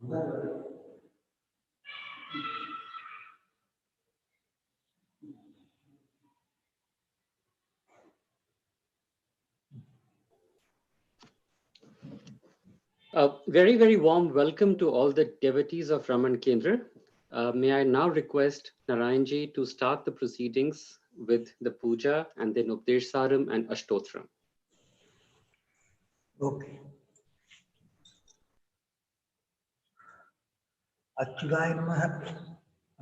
A very, very warm welcome to all the devotees of Raman Kendra. May I now request Narayanji to start the proceedings with the puja and then Updeshsaram and Ashtotram. Okay. Achyudaya Namaha,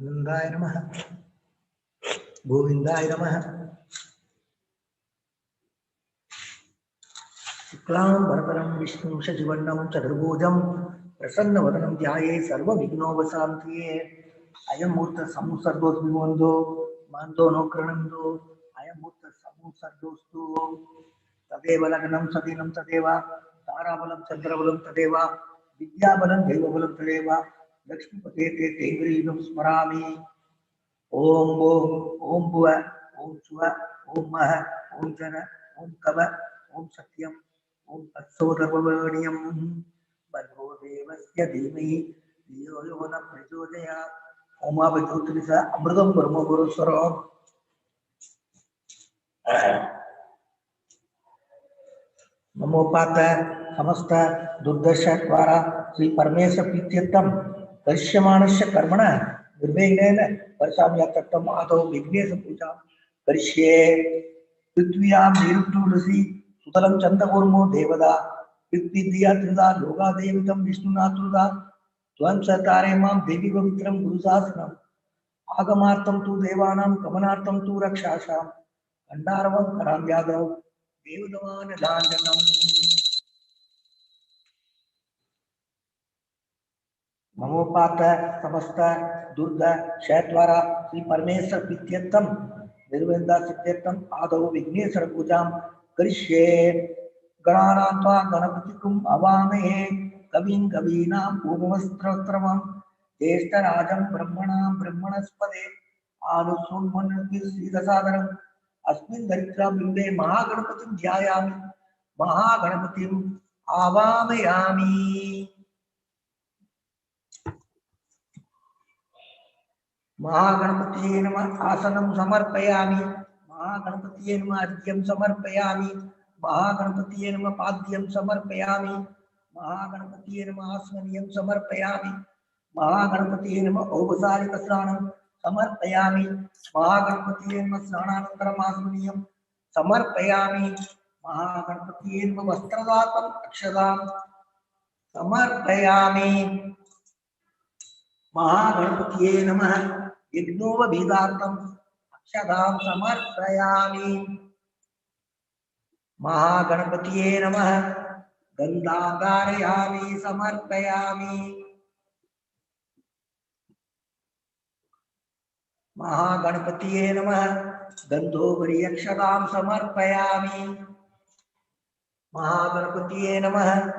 Anandaya Namaha, Govindaya Namaha. Shuklam Bharataram Vishnu Shashivannam Chaturbhujam Prasannavadanam Dhyaye Sarva Vignovasantiye Ayam Murta Samusardos Vimondo Mando Nokranando Ayam Murta Samusardostu Tadeva Laganam Sadinam Tadeva Tarabalam Chandrabalam Tadeva Vidyabalam Devabalam Tadeva Lakshmi Patete Tengrinam Smarami Om Bo Om Bua Om Sua Om Maha Om Jana Om Kava Om Satyam Om Tatsodharvavadiyam Bhargo Devasya Dhimai Dhiyo Yona Prachodaya Om Abhijyotirisa Amridam Brahma Guru Swaram. Namopata Samasta Durdasha Dvara Sri Paramesa Pityatam Karishyamānasya Karmana Nirvignena Parsamyatattam Ado Vignesa Puja Karishye Prithviyam Nirutturasi Sutalam Chandakurmo Devada Vidya Trida Yoga Devitam Vishnunatruda Tvam Satare Mam Devi Pavitram Guru Sasanam Agamartam Tu Devanam Kamanartam Tu Rakshasham Andaravam Karam Yadav Devadavan Danjanam Mamopata Samasta Durga Shatwara Sri Parameswar Pityatam Nirvenda Sityattam Adav Vigneswara Pujam Karishye Gananatva Ganapatikum Avamahe Kavin Kavinam Bhubhaneshwaram Jeshta Rajam Brahmanam Brahmanaspade Anusunmanati Sridasadaram Asmin Daritra Bimbe Mahaganapatim Jayami Mahaganapatim Avamayami Mahaganapatiye Namah Asanam Samarpayami Mahaganapatiye Namah Argyam Samarpayami Mahaganapatiye Namah Padyam Samarpayami Mahaganapatiye Namah Asmaniyam Samarpayami Mahaganapatiye Namah Ovasarika Sranam Samarpayami Mahaganapatiye Namah Srananantaram Asmaniyam Samarpayami Mahaganapatiye Namah Vastradatam Akshadam Samarpayami Mahaganapatiye Namah Yajnova Bhidartam Akshadam Samarpayami Mahaganapatiye Namah Gandhagarayami Samarpayami Mahaganapatiye Namah Gandhovari Akshadam Samarpayami Mahaganapatiye Namah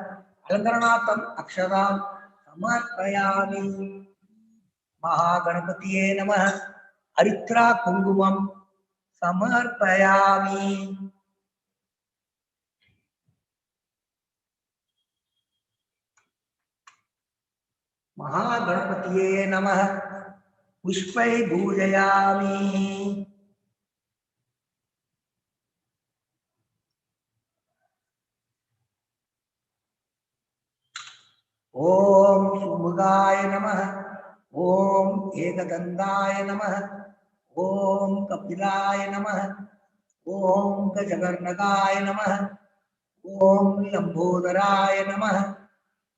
Alankaranatam Akshadam Samarpayami Mahaganapatiye Namah Aritra Kungumam Samarpayami Mahaganapatiye Namah Pushpai Bhujayami Om Sumudaya Namah Om Ekadandaya Namah Om Kapilaya Namah Om Gajagarnagaya Namah Om Lambodharaya Namah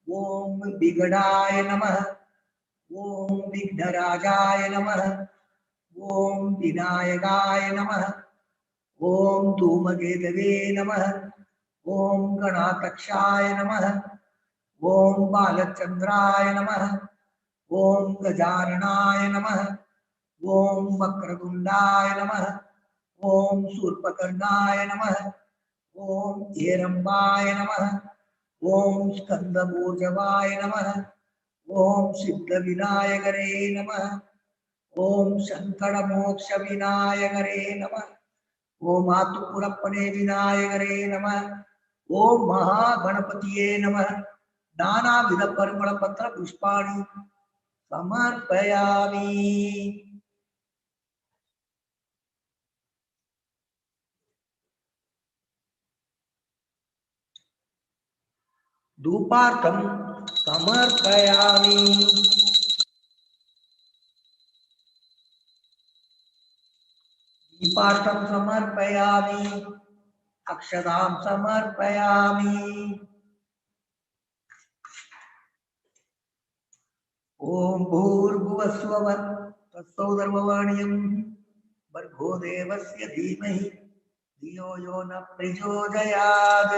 Om Bigadaya Namah Om Vighnarajaya Namah Om Vinayagaya Namah Om Dhumagedave Namah Om Ganatakshaya Namah Om Balachandraya Namah Om Gajaranaya Namah Om Vakragundaya Namah Om Surpakarnaya Namah Om Yerambaya Namah Om Skandamurjavaya Namah Om Siddha Vinayagare Namah Om Shankara Moksha Vinayagare Namah Om Atupurappane Vinayagare Namah Om Mahaganapatiye Namah नानाविध परिमलपत्र पुष्पाणि समर्पयामि। धूपार्थं समर्पयामि। दीपार्थं समर्पयामि। अक्षतां समर्पयामि। ओम भूर्भुवस्वः तत्सवितुर्वरेण्यं भर्गो देवस्य धीमहि धियो यो न प्रचोदयात्।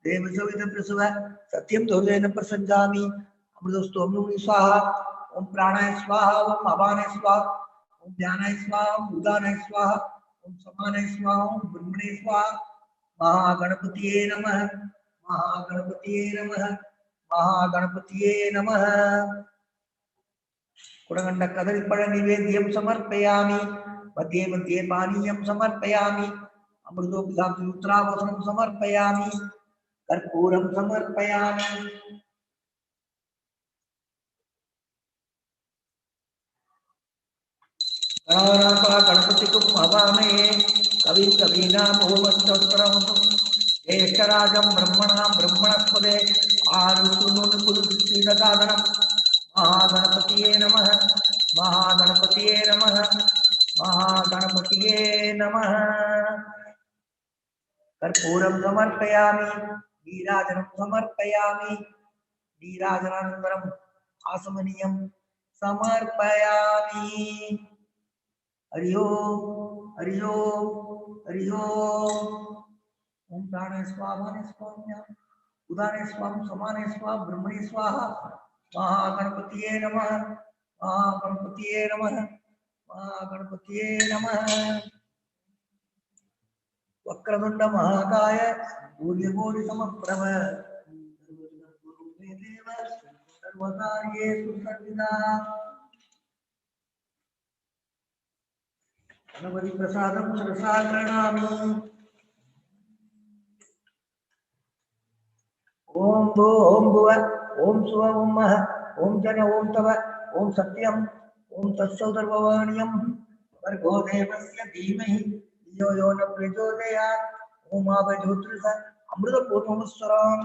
देवसवितुर्प्रसवः सत्यं दोर्जेन प्रसञ्जामि। अमृतस्तु अमृतं स्वाहा। ओम प्राणाय स्वाहा। ओम अपानाय स्वाहा। ओम ज्ञानाय स्वाहा। ओम उदानाय स्वाहा। ओम समानाय स्वाहा। ओम ब्रह्मणे स्वाहा। महागणपतिये नमः। महागणपतिये नमः। महागणपतिये नमः। कुडगंड कदलीपळ निवेद्यं समर्पयामि। मध्ये मध्ये पानीयं समर्पयामि। अमृतोपधातुत्रावसनं समर्पयामि। कर्पूरं समर्पयामि। गणपतिं हवामहे कविं कवीनामुपमश्रवस्तरम् ज्येष्ठराजं ब्रह्मणां ब्रह्मणस्पदे आरुष्टुनोनुकुलसीदसादनम्। महागणपतिये नमः। महागणपतिये नमः। महागणपतिये नमः। कर्पूरं समर्पयामि। नीराजनं समर्पयामि। नीराजनानन्तरम् आसमनीयं समर्पयामि। हरि ओम हरि ओम हरि ओम। ओम प्राणाय स्वाहा अपानाय स्वाहा उदानाय स्वाहा समानाय स्वाहा ब्रह्मणे स्वाहा। महागणपतिये नमः। महागणपतिये नमः। महागणपतिये नमः। वक्रतुंड महाकाय सूर्यकोटि समप्रभ सर्वकार्येषु सर्वदा। गणपति प्रसादं शिरसा गृह्णामि। ओम भो ओम भुव ओम सुव ओम मह ओम जन ओम तव ओम सत्यम ओम तत्सवितुर्वरेण्यं भर्गो देवस्य धीमहि धियो यो न प्रचोदयात्। ओम आवज्योतिष अमृतपूर्णमस्वराम्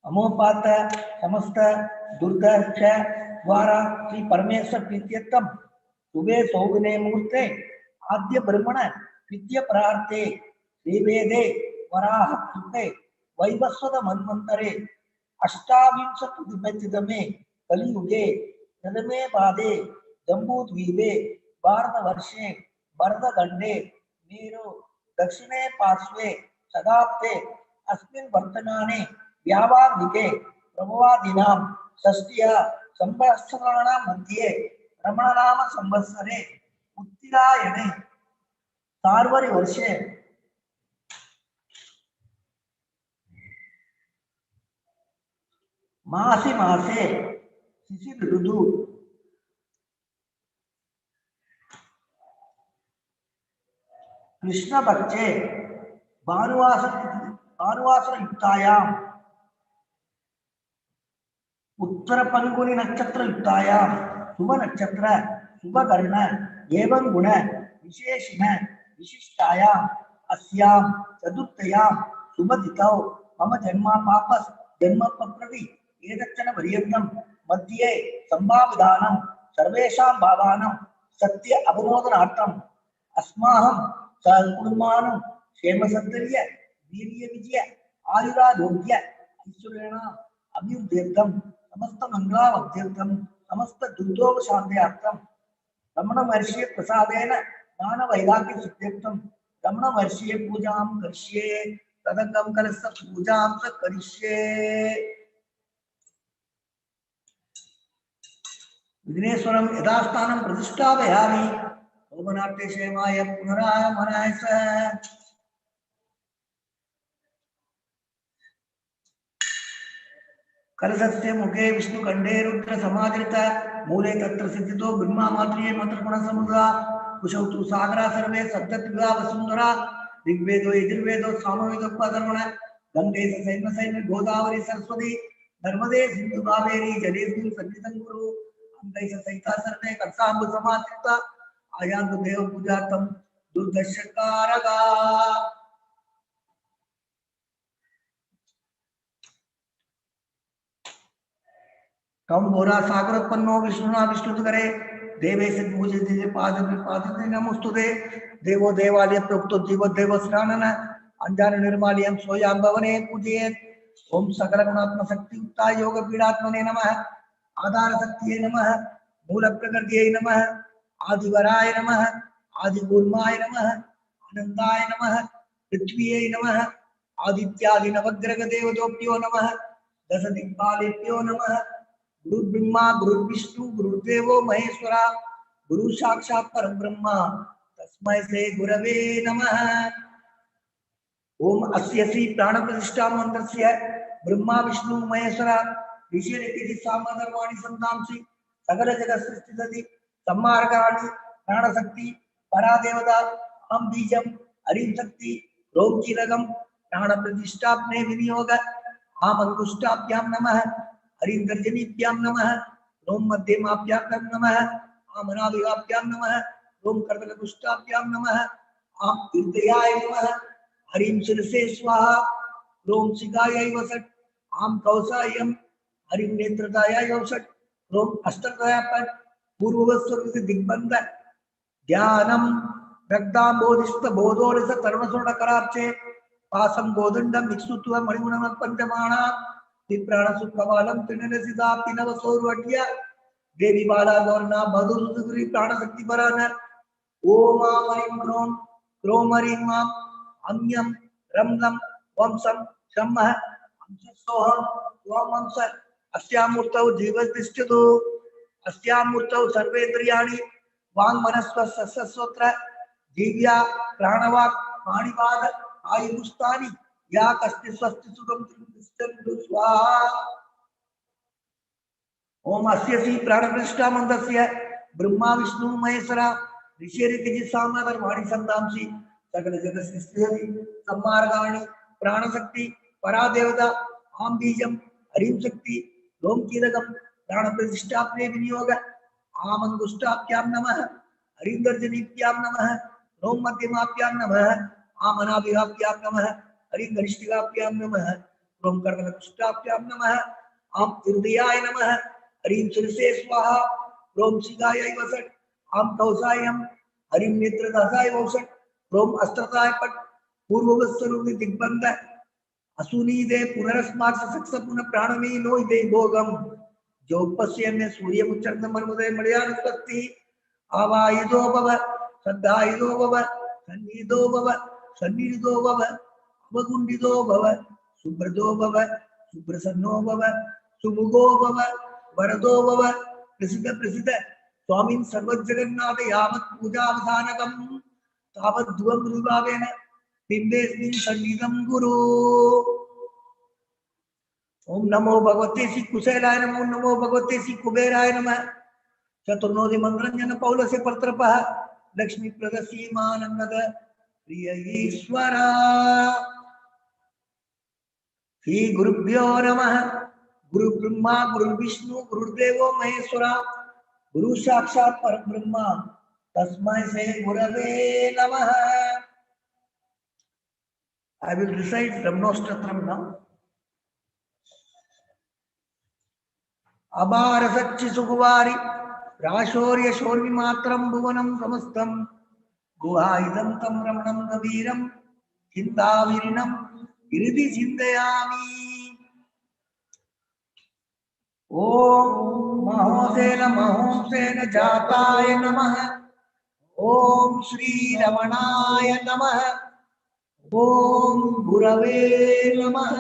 अमोपात समस्त दुर्दर्श द्वारा श्री परमेश्वर प्रीत्यर्थम शुभे सौगुने मुहूर्ते आद्य ब्रह्मण विद्य प्रार्थे देवेदे वराह कृते वैवस्वत मन्वन्तरे अष्टाविंशतितमे कलियुगे नवमे पादे जम्बूद्वीपे भारतवर्षे भरतखण्डे मेरु दक्षिणे पार्श्वे शताब्दे अस्मिन् वर्तमाने व्यावार्णिके प्रभवादीनां षष्ट्या संवत्सराणां मध्ये रमणनाम संवत्सरे उत्तरायणे सार्वरि वर्षे मासी मासे शिशिर ऋतु कृष्ण पक्षे भानुवासर युक्तायां उत्तर पंगुनी नक्षत्र युक्तायां शुभ नक्षत्र शुभ कर्ण एवं गुण विशेषण विशिष्टायां अस्यां चतुर्थयां शुभतिथौ मम जन्म पापस जन्म प्रति एतच्चन पर्यन्तं मध्ये संभाविधानं सर्वेषां भावानां सत्य अवमोदनार्थम् अस्माहं सहकुटुम्बानां क्षेमसद्धर्य वीर्य विजय आयुरारोग्य ऐश्वर्येण अभिवृद्ध्यर्थं समस्त मंगलावध्यर्थं समस्त दुर्दोषशान्त्यर्थं रमण महर्षि प्रसादेन ज्ञान वैराग्य सिद्ध्यर्थं रमण महर्षि पूजां करिष्ये तदंगम कलश पूजां च करिष्ये। विघ्नेश्वरं यथास्थानं प्रतिष्ठापयामि। ओमनाट्य क्षेमाय पुनरागमनाय च। कलशस्य मुखे विष्णुकण्ठे रुद्र समादृत मूले तत्र सिद्धितो ब्रह्मा मात्रिये मंत्रगुण समुद्रा कुशौ तु सागरा सर्वे सप्तत्विधा वसुंधरा ऋग्वेदो यजुर्वेदो सामवेदो अथर्वण गंगे सैन्य गोदावरी सरस्वती नर्मदे सिंधु कावेरी जलेस्मिन् सन्निधं कुरु अम्बैष सहिता सर्वे कर्षाम्बु समाचित्ता आयान्तु देव पूजार्थं दुर्दशकारगा कम घोरा सागरोत्पन्नो विष्णुना विष्णुदुगरे देवेश पूजिते पादते नमोस्तुते देवो देवालय प्रोक्तो जीवो देव स्नानन अंजान निर्माल्यं सोयां भवने पूजयेत् ओम सकल गुणात्म शक्ति युक्ता योग पीडात्मने नमः आधार शक्तिये नमः मूल प्रकृतिये नमः आदिवराय नमः आदिकूर्माय नमः अनंताय नमः पृथ्वीये नमः आदित्यादि नवग्रह देवतोभ्यो नमः दश दिक्पालेभ्यो नमः गुरु ब्रह्मा गुरु विष्णु गुरुदेवो महेश्वरा गुरु साक्षात् परम ब्रह्मा तस्मै श्री गुरवे नमः। ओम अस्य श्री प्राण प्रतिष्ठा मंत्रस्य ब्रह्मा विष्णु महेश्वरा ऋषिरिति सामधर्माणि संतांसि सकल जगत् सृष्टि सति सम्मार्गाणि प्राण शक्ति परा देवता अहं बीजम हरिं शक्ति रोम कीलकम प्राण प्रतिष्ठापने विनियोग आम अंगुष्ठाभ्यां नमः हरिं गर्जनीभ्यां नमः रोम मध्यमाभ्यां नमः आम अनाभिभ्यां नमः रोम कर्दलकुष्ठाभ्यां नमः आम हृदयाय नमः हरिं शिरसे स्वाहा रोम शिखायै वसट आम कौसायं हरिं नेत्रदायाय वसट रोम अष्टदायापट पूर्ववस्वरूप दिग्बंध ध्यानम रक्तांबोधिस्त बोधोरस तरुणसोड कराब्चे पासं गोदंडम विक्षुत्व मणिगुणम पंचमाणा प्राण सुखवालम त्रिनरसिदा पिनव सौर्वट्य देवी बाला गौरना मधुसुरी प्राण शक्ति परान ओम हरिं क्रोम क्रोम हरिं माम अम्यम रम्लम वंशम शम्मः अंशसोहम वंश अस्यामूर्तौ जीवतिष्ठतु अस्यामूर्तौ सर्वेन्द्रियाणि वांग मनस्व सस्वत्र दिव्या प्राणवाक् पाणिपाद आयुष्टानि या कस्ति स्वस्ति सुखम त्रिष्ठन्तु स्वाहा। ओम अस्य श्री प्राण प्रतिष्ठा मंत्रस्य ब्रह्मा विष्णु महेश्वरा ऋषिरिति सामधर्माणि संतांसि सकल जगत् सृष्टि सम्मार्गाणि प्राण शक्ति परा देवता आम बीजम हरिं शक्ति रोम कीलकम प्राण प्रतिष्ठापने विनियोग आम अंगुष्ठाभ्यां नमः हरिं गर्जनीभ्यां नमः रोम मध्यमाभ्यां नमः आम अनाभिभ्यां नमः हरिं गरिष्ठिकाभ्यां नमः रोम कर्दलकुष्ठाभ्यां नमः आम हृदयाय नमः हरिं शिरसे स्वाहा रोम शिखायै वसट आम कौसायं हरिं नेत्रदासाय वसट रोम अस्त्रदाय पट पूर्ववस्वरूप दिग्बंध असुनी दे पुनरस्मात् सक्ष पुनः प्राणमी नो दे भोगम जोपस्यन्य सूर्य मुच्चर्न मर्मदे मलयानुस्पत्ति आवायुदो भव श्रद्धायुदो भव सन्निधो भव सन्निधो भव अवगुंडितो भव सुब्रतो भव सुप्रसन्नो भव सुमुखो भव वरदो भव प्रसिद्ध प्रसिद्ध स्वामी सर्वजगन्नाथ यावत् पूजावसानकं तावत् ध्रुवं गुरुभावेन बिम्बेऽस्मिन् सन्निधं गुरु। ओम नमो भगवते श्री कुशलाय नमो नमो भगवते श्री कुबेराय नमः चतुर्नोदि मंगलंजन पौलस्य परत्रपः लक्ष्मी प्रदसीमानंद प्रिय ईश्वर श्री गुरुभ्यो नमः। गुरु ब्रह्मा गुरु विष्णु गुरुदेवो महेश्वरा गुरु साक्षात् परब्रह्मा तस्मै श्री गुरवे नमः। I will recite Brahmostratram now. अबार सच्चि सुगुवारि राशौर्य शौर्य मात्रम भुवनम समस्तम गुहायुधं तं रमणं कबीरं चिन्ताविरणं हृदि चिन्तयामि। ओम महोंसेन जाताय नमः। ओम श्री रमणाय नमः। ओम गुरवे नमः।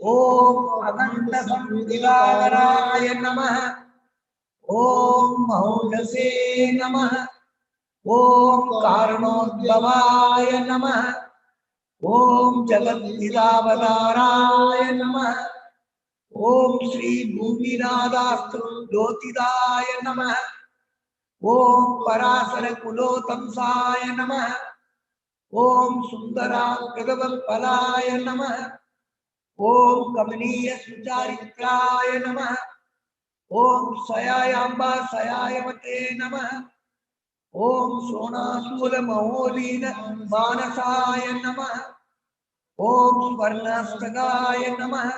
ओम अखंड संविदाराय नमः। ओम महोदसे नमः। ओम कारणोद्भवाय नमः। ओम जगद्विदावताराय नमः। ओम श्री भूमिनादास्तु ज्योतिदाय नमः। ओम पराशर कुलोतंसाय नमः। ओम सुंदराकृतवत्पलाय नमः। ओम कमनीय सुचारित्राय नमः। ओम सयायाम्बा सयायवते नमः। ओम सोनाशूल महोदीन मानसाय नमः। ओम स्वर्णस्तगाय नमः।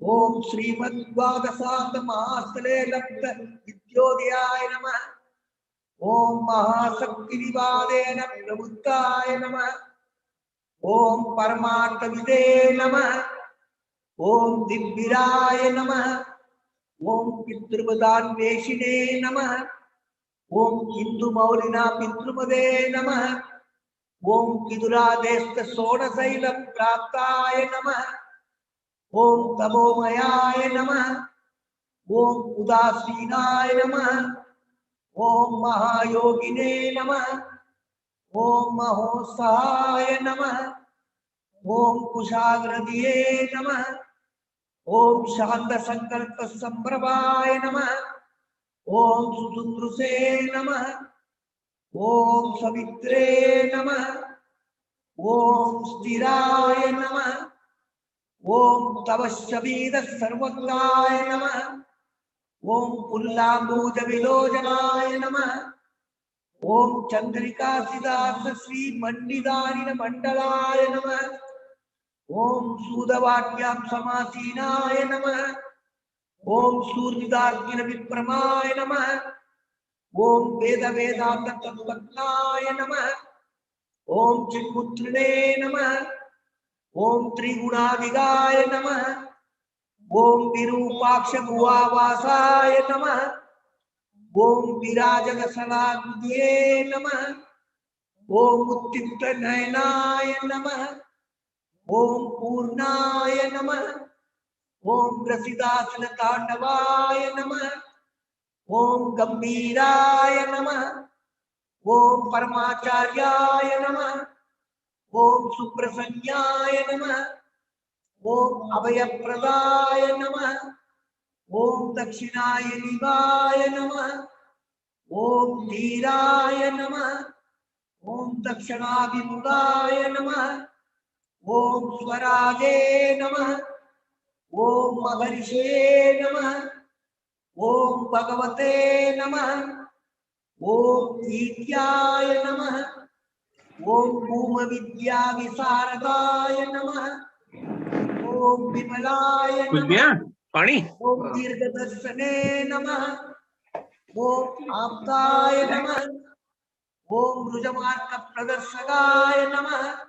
ओम श्रीमद्वादशांत महास्थले लब्ध विद्योदयाय नमः। ओम महाशक्ति विवादेन प्रबुद्धाय नमः। ओम परमार्थ विदे नमः। ओम दिव्यराय नमः। ओम पितृपदान्वेषिणे नमः। ओम हिंदु मौलिना पितृपदे नमः। ओम विदुरादेस्त षोडशैल प्राप्ताय नमः। ओम तपोमयाय नमः। ओम उदासीनाय नमः। ओम महायोगिने नमः। ओम महोत्साहाय नमः। ओम कुशाग्रदिये नमः। ओम शांत संकल्प संप्रभाय नमः। ओम सुसुंद्रुसे नमः। ओम सवित्रे नमः। ओम स्थिराय नमः। ओम तवश्चवीद सर्वज्ञाय नमः। ओम पुल्लांबूज विलोचनाय नमः। ओम चंद्रिका सिद्धार्थ श्री मंडिदारिण मंडलाय नमः। ओम सूदवाक्याम समासीनाय नमः। ओम सूर्यदाग्नि विप्रमाय नमः। ओम वेद वेदांत तत्वज्ञाय नमः। ओम चिन्मुत्रिणे नमः। ओम त्रिगुणाधिगाय नमः। ओम विरूपाक्ष भुवावासाय नमः। ओम विराजक सलाद्ये नमः। ओम उत्तिष्ठ नयनाय नमः। ओम पूर्णाय नमः। ओम रसिदासन तांडवाय नमः। ओम गंभीराय नमः। ओम परमाचार्याय नमः। ओम सुप्रसन्नाय नमः। ओम अभयप्रदाय नमः। ओम दक्षिणायनिवाय नमः। ओम धीराय नमः। ओम दक्षिणाभिमुखाय नमः। ओम स्वराजे नमः। ओम महर्षे नमः। ओम भगवते नमः। ओम ईत्याय नमः। ओम भूम विद्या विशारदाय नमः। ओम विमलाय कुछ नमः। दिया पानी ओम दीर्घदर्शने नमः। ओम आप्ताय नमः। ओम रुजमार्ग प्रदर्शकाय नमः।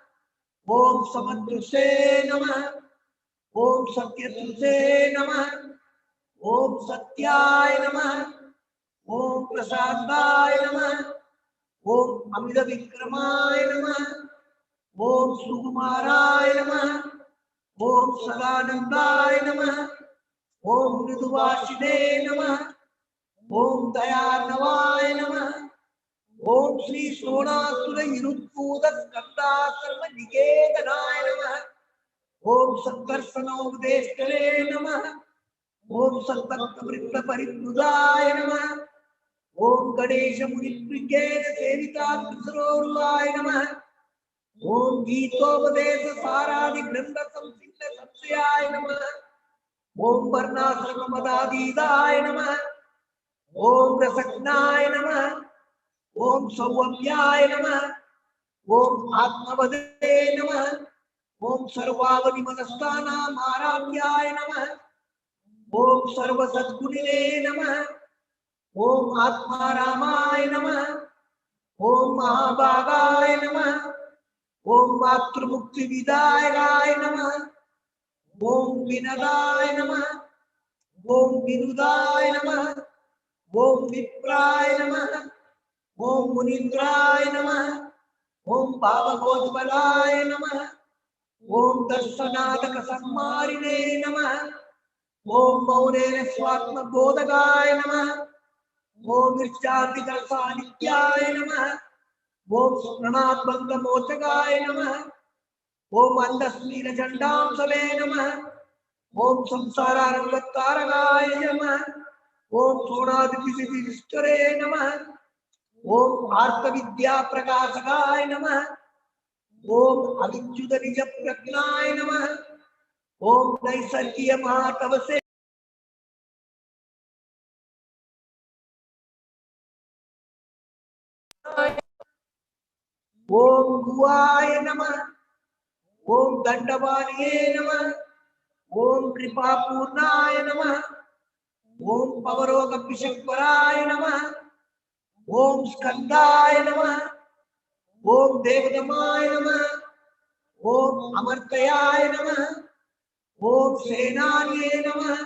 ओम समदृशे नमः। ओम सत्यदृशे नमः। ओम सत्याय नमः। ओम प्रसादाय नमः। ओम अमित विक्रमाय नमः। ओम सुकुमाराय नमः। ओम सदानंदाय नमः। ओम मृदुवासिने नमः। ओम दयार्णवाय नमः। ओम श्री सोणासुर हिरुत्पूत स्कंदाकर्म निकेतनाय नमः। ओम सत्कर्षणोपदेष्टरे नमः। ओम सत्भक्त वृत्त परिवृदाय नमः। ओम गणेश मुनिप्रियेन सेवितात्सरोरुवाय नमः। ओम गीतोपदेश सारादि ग्रंथ संसिद्ध सत्याय नमः। ओम वर्णाश्रम मदादीदाय नमः। ओम रसज्ञाय नमः। ओम सौम्याय नमः। ओम आत्मवदे नमः। ओम सर्वावधि मनस्तानाम आराध्याय नमः। ओम सर्व सद्गुणिने नमः। ओम आत्मारामाय नमः। ओम महाभागाय नमः। ओम मातृमुक्ति विदायकाय नमः। ओम विनदाय नमः। ओम विनुदाय नमः। ओम विप्राय नमः। ओम मुनीन्द्राय नमः। ओम भावगोत्पलाय नमः। ओम दर्शनादक सम्मारिणे नमः। ओम मौनेन स्वात्म बोधकाय नमः। ओम निश्चान्तिक सानिध्याय नमः। ओम स्मरणात्मक मोचकाय नमः। ओम अंधस्मील झंडाम सवे नमः। ओम संसारारंगकारकाय नमः। ओम सोनादिपिसिष्टरे नमः। ओम आर्त विद्या प्रकाशकाय नमः। ओम अविच्युत निज प्रज्ञाय नमः। ओम नैसर्गीय महातवसे ओम गुवाय नमः। ओम दंडवाणिये नमः। ओम कृपापूर्णाय नमः। ओम पवरोगपिशक्वराय नमः। ओम स्कंदाय नमः। ओम देवदमाय नमः। ओम अमर्त्याय नमः। ओम सेनानिये नमः।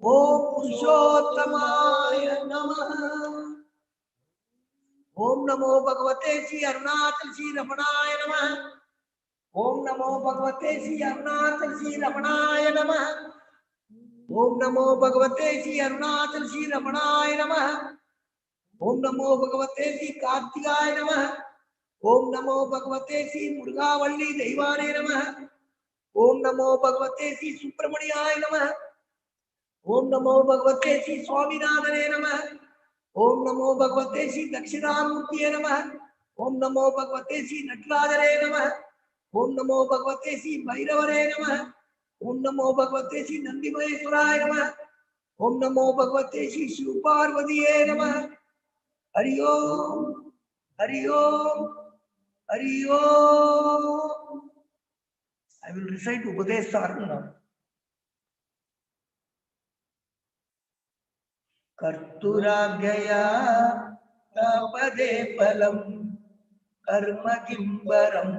ओम पुरुषोत्तमाय नमः। ओम नमो भगवते श्री अरुणाचल श्री रमणाय नमः। ओम नमो भगवते श्री अरुणाचल श्री रमणाय नमः। ओम नमो भगवते श्री अरुणाचल श्री रमणाय नमः। ओम नमो भगवते श्री कार्तिकाय नमः। ओम नमो भगवते श्री मुर्गावल्ली दैवाने नमः। ओम नमो भगवते श्री सुब्रमण्याय नमः। ओम नमो भगवते श्री स्वामीनाथने नमः। ओम नमो भगवते श्री दक्षिणामूर्तिये नमः। ओम नमो भगवते श्री नटराजने नमः। ओम नमो भगवते श्री भैरवने नमः। ओम नमो भगवते श्री नंदीमहेश्वराय नमः। ओम नमो भगवते श्री शिवपार्वतीये नमः। हरि ओम हरि ओम हरि ओम। I will recite Bhubaneswar now. कर्तुराज्ञया तापदे फलम कर्म किंबरम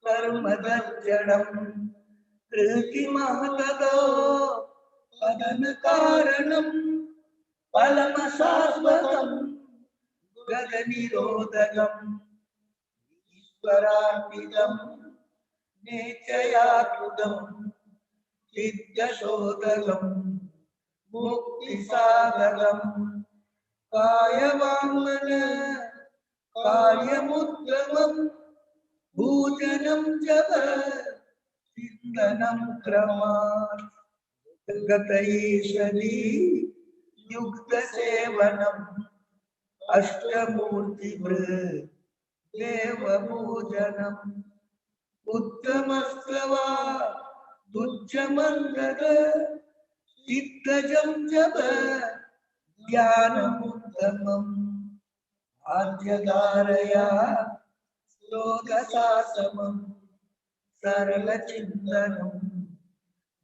कर्मदर्जनम कृतिमहतदो पदन कारणम फलम शाश्वतम गगनिरोधकम ईश्वरार्पितम नेचयाकृतम सिद्धशोधकम मुक्तिसाधकम कायवाङ्मन कार्यमुद्गमं भूजनं जप चिन्तनं क्रमात् गतैषधी युक्तसेवनम् अष्टमूर्तिभृत् देवपूजनम् उत्तमस्तवा तुच्छमन्दद सिद्धजं जप ज्ञानमुत्तमम् आद्यधारया श्लोकशासनम् सरलचिन्तनम्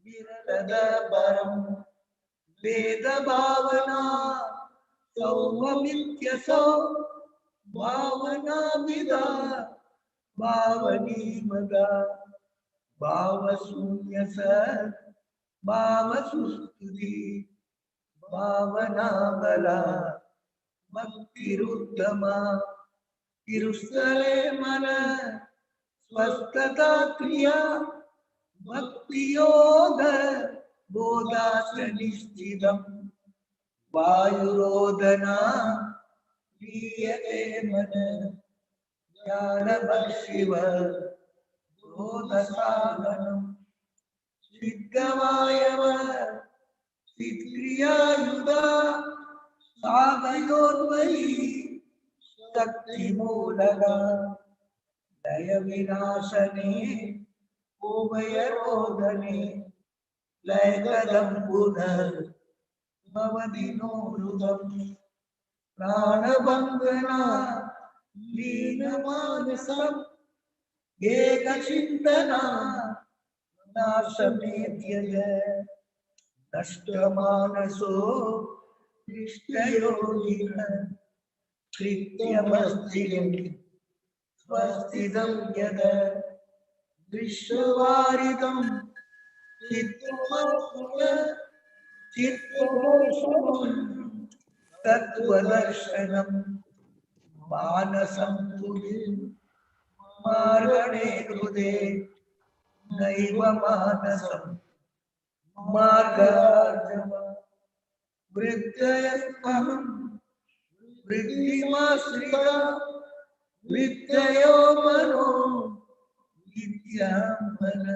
विरलदपरम् वेदभावना सौम्यमित्यसौ भावनाविदा भावनीमदा भावशून्यस भावसुस्तुति भावनाबला भक्तिरुत्तमा तिरुस्थले मन स्वस्थता क्रिया भक्ति योग बोधाश्च निश्चितम् वायुरोधना क्रियते मन ज्ञानभक्षिव बोधसाधनम् सिद्धवायव सिद्धिक्रियायुधा साधयोन्वयी शक्तिमूलका लय विनाशने उभयरोधने लयकदम्बुधः भवति नोरुधम् प्राणबन्धना लीनमानसम् एकचिन्तना नाशमेत्यज नष्टमानसो निष्ठयोगिन कृत्यमस्तिं स्वस्तिदं यद विश्ववारिदं चित्तदर्शनं तत्त्वदर्शनं मानसं तुल्यं मार्गणे हृदे नैव मानसं मार्गार्जव वृद्धयस्त्वहं वृद्धिमाश्रिता वृद्धयो मनो विद्यामन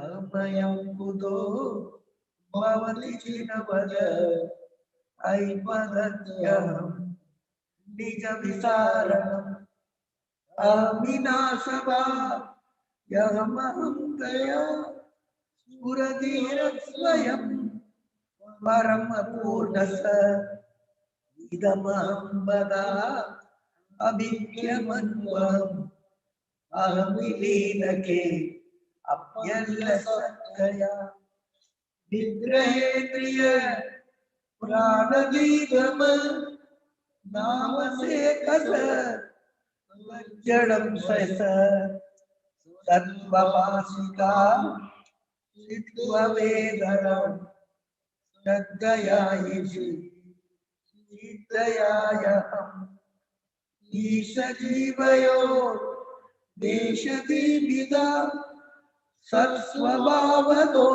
अमयं कुतो भवति चिनवद ऐपदत्यहं निजविचारणम् अविनाशवा यमहं गया सुरधीर स्वयं परम पूर्ण इदमहं वदा अभिज्ञमन्वहम् अहमिलीनके अप्यल्लसत्कया विग्रहेन्द्रिय प्राणदीगम नाम से कस जड़म सस तत्वभासिका सिद्ध्वेदनम श्रद्धया सिद्धयायहम् ईश जीवयो देशदीपिता सत्स्वभावतो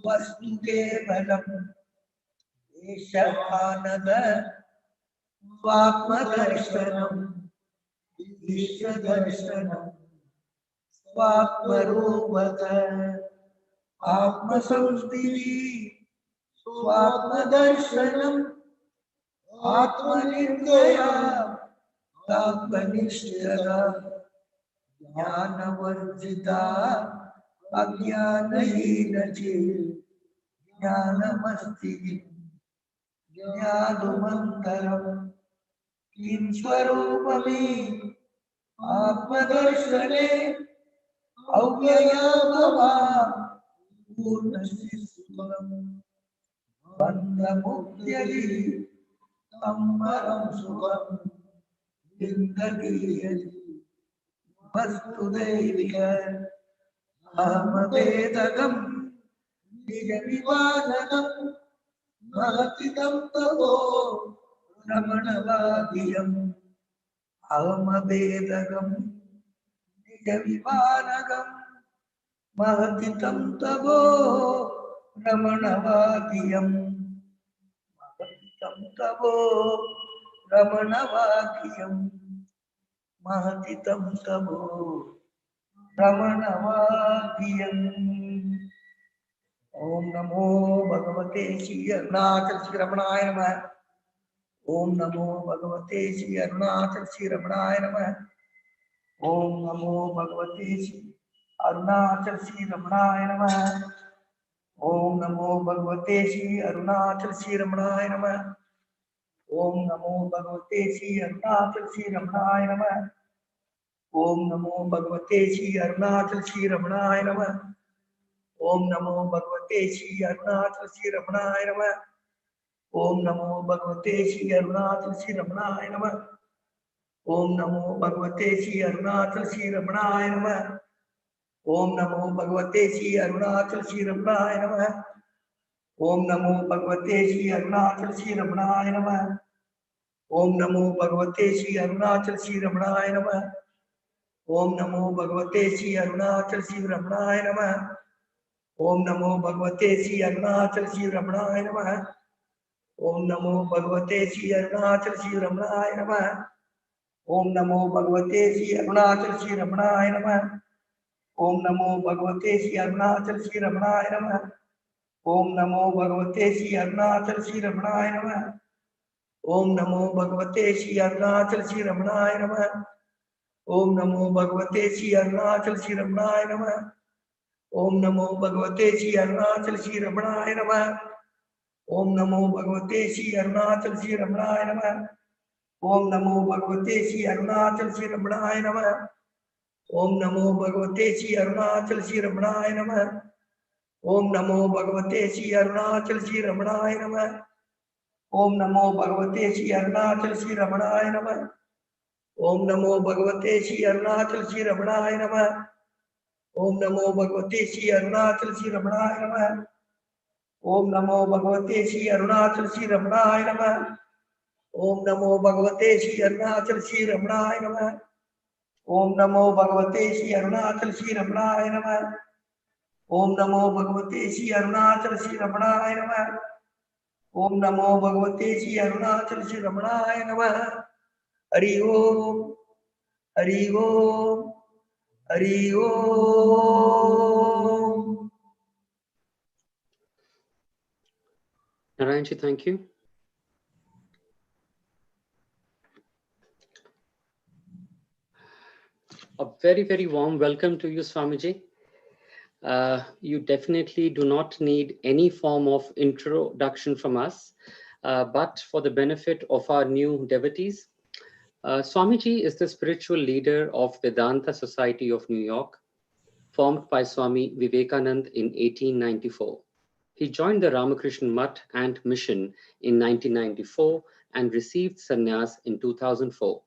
वस्तु केवलम् ईशानद स्वात्मदर्शनम् ईशदर्शनम् स्वात्मरूपत आत्मसंस्थिति स्वात्मदर्शनम् आत्मनिर्दया आत्मनिष्ठा ज्ञानवर्जिता अज्ञानहीनचि ज्ञानमस्ति ज्ञानमन्तरम् किं स्वरूपमि आत्मदर्शने अव्ययमवा पूर्णस्य सुखम् बन्धमुक्त्ययि तं परं सुखम् विन्दति वस्तुदैविक अहमवेदकम् निजविवादनम् महतिदं तवो रमणवादियम् अहमवेदकम् निजविवादकम् महतिदं तवो रमणवादियम् महतिदं तवो रमणवादियम् महतिदं तवो रमणवादियम्। ओम नमो भगवते श्री अरुणाचल श्री रमणाय नमः। ओम नमो भगवते श्री अरुणाचल श्री रमणाय नमः। ओम नमो भगवते श्री अरुणाचल श्री रमणाय नमः। ओम नमो भगवते श्री अरुणाचल श्री रमणाय नमः। ओम नमो भगवते श्री अरुणाचल श्री रमणाय नमः। ओम नमो भगवते श्री अरुणाचल श्री रमणाय नमः। ओम नमो भगवते श्री अरुणाचल श्री रमणाय नमः। ओम नमो भगवते श्री अरुणाचल श्री रमणाय नमः। ओम नमो भगवते श्री अरुणाचल श्री रमणाय नमः। ओम नमो भगवते श्री अरुणाचल श्री रमणाय नमः। ओम नमो भगवते श्री अरुणाचल श्री रमणाय नमः। ओम नमो भगवते श्री अरुणाचल श्री रमणाय नमः। ओम नमो भगवते श्री अरुणाचल श्री रमणाय नमः। ओम नमो भगवते श्री अरुणाचल श्री रमणाय नमः। ओम नमो भगवते श्री अरुणाचल श्री रमणाय नमः। ओम नमो भगवते श्री अरुणाचल श्री रमणाय नमः। ओम नमो भगवते श्री अरुणाचल श्री रमणाय नमः। ओम नमो भगवते श्री अरुणाचल श्री रमणाय नमः। ओम नमो भगवते श्री अरुणाचल श्री रमणाय नमः। ओम नमो भगवते श्री अरुणाचल श्री रमणाय नमः। ओम नमो भगवते श्री अरुणाचल श्री रमणाय नमः। ओम नमो भगवते श्री अरुणाचल श्री रमणाय नमः। ओम नमो भगवते श्री अरुणाचल श्री रमणाय नमः। ओम नमो भगवते श्री अरुणाचल श्री रमणाय नमः। ओम नमो भगवते श्री अरुणाचल श्री रमणाय नमः। ओम नमो भगवते श्री अरुणाचल श्री रमणाय नमः। ओम नमो भगवते श्री अरुणाचल श्री रमणाय नमः। ओम नमो भगवते श्री अरुणाचल श्री रमणाय नमः। ओम नमो भगवते श्री अरुणाचल श्री रमणाय नमः। ओम नमो भगवते श्री अरुणाचल श्री रमणाय नमः। ओम नमो भगवते श्री अरुणाचल श्री रमणाय नमः। ओम नमो भगवते श्री अरुणाचल श्री रमणाय नमः। ओम नमो भगवते श्री अरुणाचल श्री रमणाय नमः। हरि ओम हरि ओम हरि ओम। Narayanji, thank you. A very, very warm welcome to you, Swamiji. You definitely do not need any form of introduction from us, but for the benefit of our new devotees, Swamiji is the spiritual leader of Vedanta Society of New York, formed by Swami Vivekananda in 1894. He joined the Ramakrishna Mutt and Mission in 1994 and received sannyas in 2004.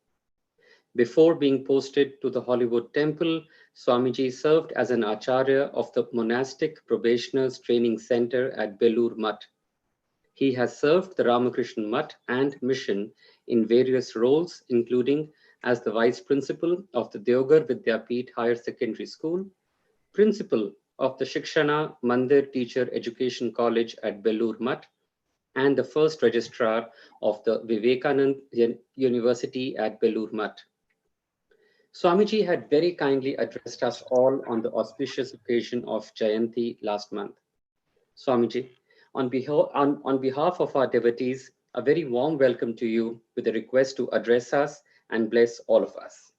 Before being posted to the Hollywood Temple, Swamiji served as an acharya of the Monastic Probationers Training Center at Belur Mutt. He has served the Ramakrishna Mutt and Mission in various roles, including as the Vice Principal of the Deogar Vidyapeeth Higher Secondary School, Principal of the Shikshana Mandir Teacher Education College at Belur Mutt, and the first Registrar of the Vivekananda University at Belur Mutt. Swamiji had very kindly addressed us all on the auspicious occasion of Jayanti last month. Swamiji, on behalf of our devotees, a very warm welcome to you with a request to address us and bless all of us.